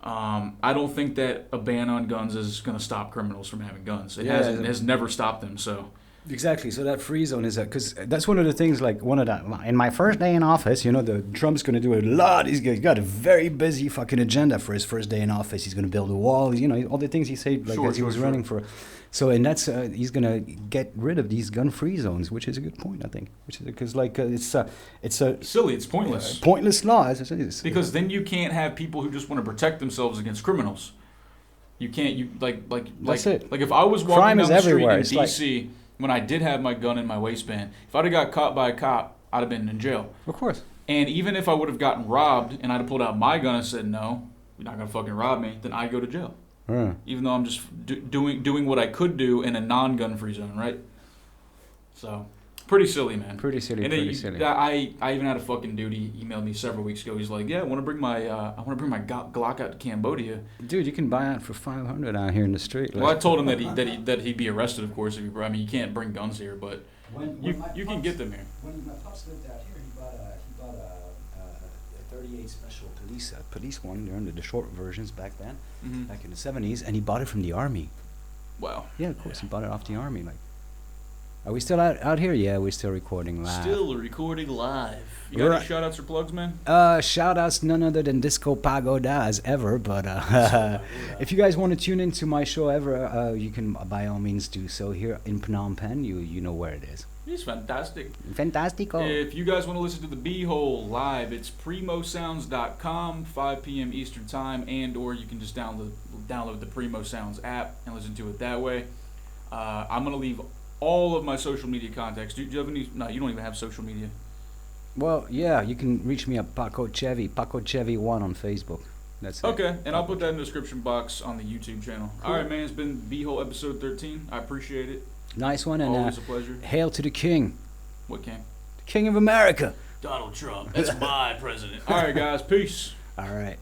I don't think that a ban on guns is going to stop criminals from having guns. It has never stopped them. So exactly. So that free zone is that, because that's one of the things, like in my first day in office, the Trump's going to do a lot. He's got a very busy fucking agenda for his first day in office. He's going to build a wall, all the things he said, as he was running for. So, and that's, he's going to get rid of these gun-free zones, which is a good point, I think. Which is, because it's a silly, it's pointless. Pointless law, as it is. Because then you can't have people who just want to protect themselves against criminals. You can't, that's it. Like if I was walking down the street in D.C., when I did have my gun in my waistband, if I'd have got caught by a cop, I'd have been in jail. Of course. And even if I would have gotten robbed and I'd have pulled out my gun and said, no, you're not going to fucking rob me, then I'd go to jail. Even though I'm just doing what I could do in a non-gun-free zone, right? So, pretty silly, man. Pretty silly. I even had a fucking dude, he emailed me several weeks ago. He's like, yeah, I want to bring my Glock out to Cambodia. Dude, you can buy it for $500 out here in the street. Well, I told him that he'd be arrested, of course. You can't bring guns here, but you can get them here. When my pops lived out here, he bought a 38 special police one. They're under the short versions back then, back in the 70s, and he bought it from the army. Wow. Yeah, of course, he bought it off the army. Are we still out here? Yeah, we're still recording live. Still recording live. You got any shout-outs or plugs, man? Shout-outs, none other than Disco Pagoda as ever. But if you guys want to tune into my show ever, you can by all means do so here in Phnom Penh. You know where it is. It's fantastic. Fantastico. If you guys want to listen to the B-Hole live, it's primosounds.com, 5 p.m. Eastern Time, or you can just download the Primo Sounds app and listen to it that way. I'm going to leave all of my social media contacts. Do you have any? No, you don't even have social media. Well, yeah, you can reach me at Paco Chevy 1 on Facebook. That's okay, and I'll put that in the description box on the YouTube channel. Cool. All right, man, it's been B-Hole episode 13. I appreciate it. Nice one, and always a pleasure. Hail to the king. What king? The king of America. Donald Trump. That's my president. All right, guys, peace. All right.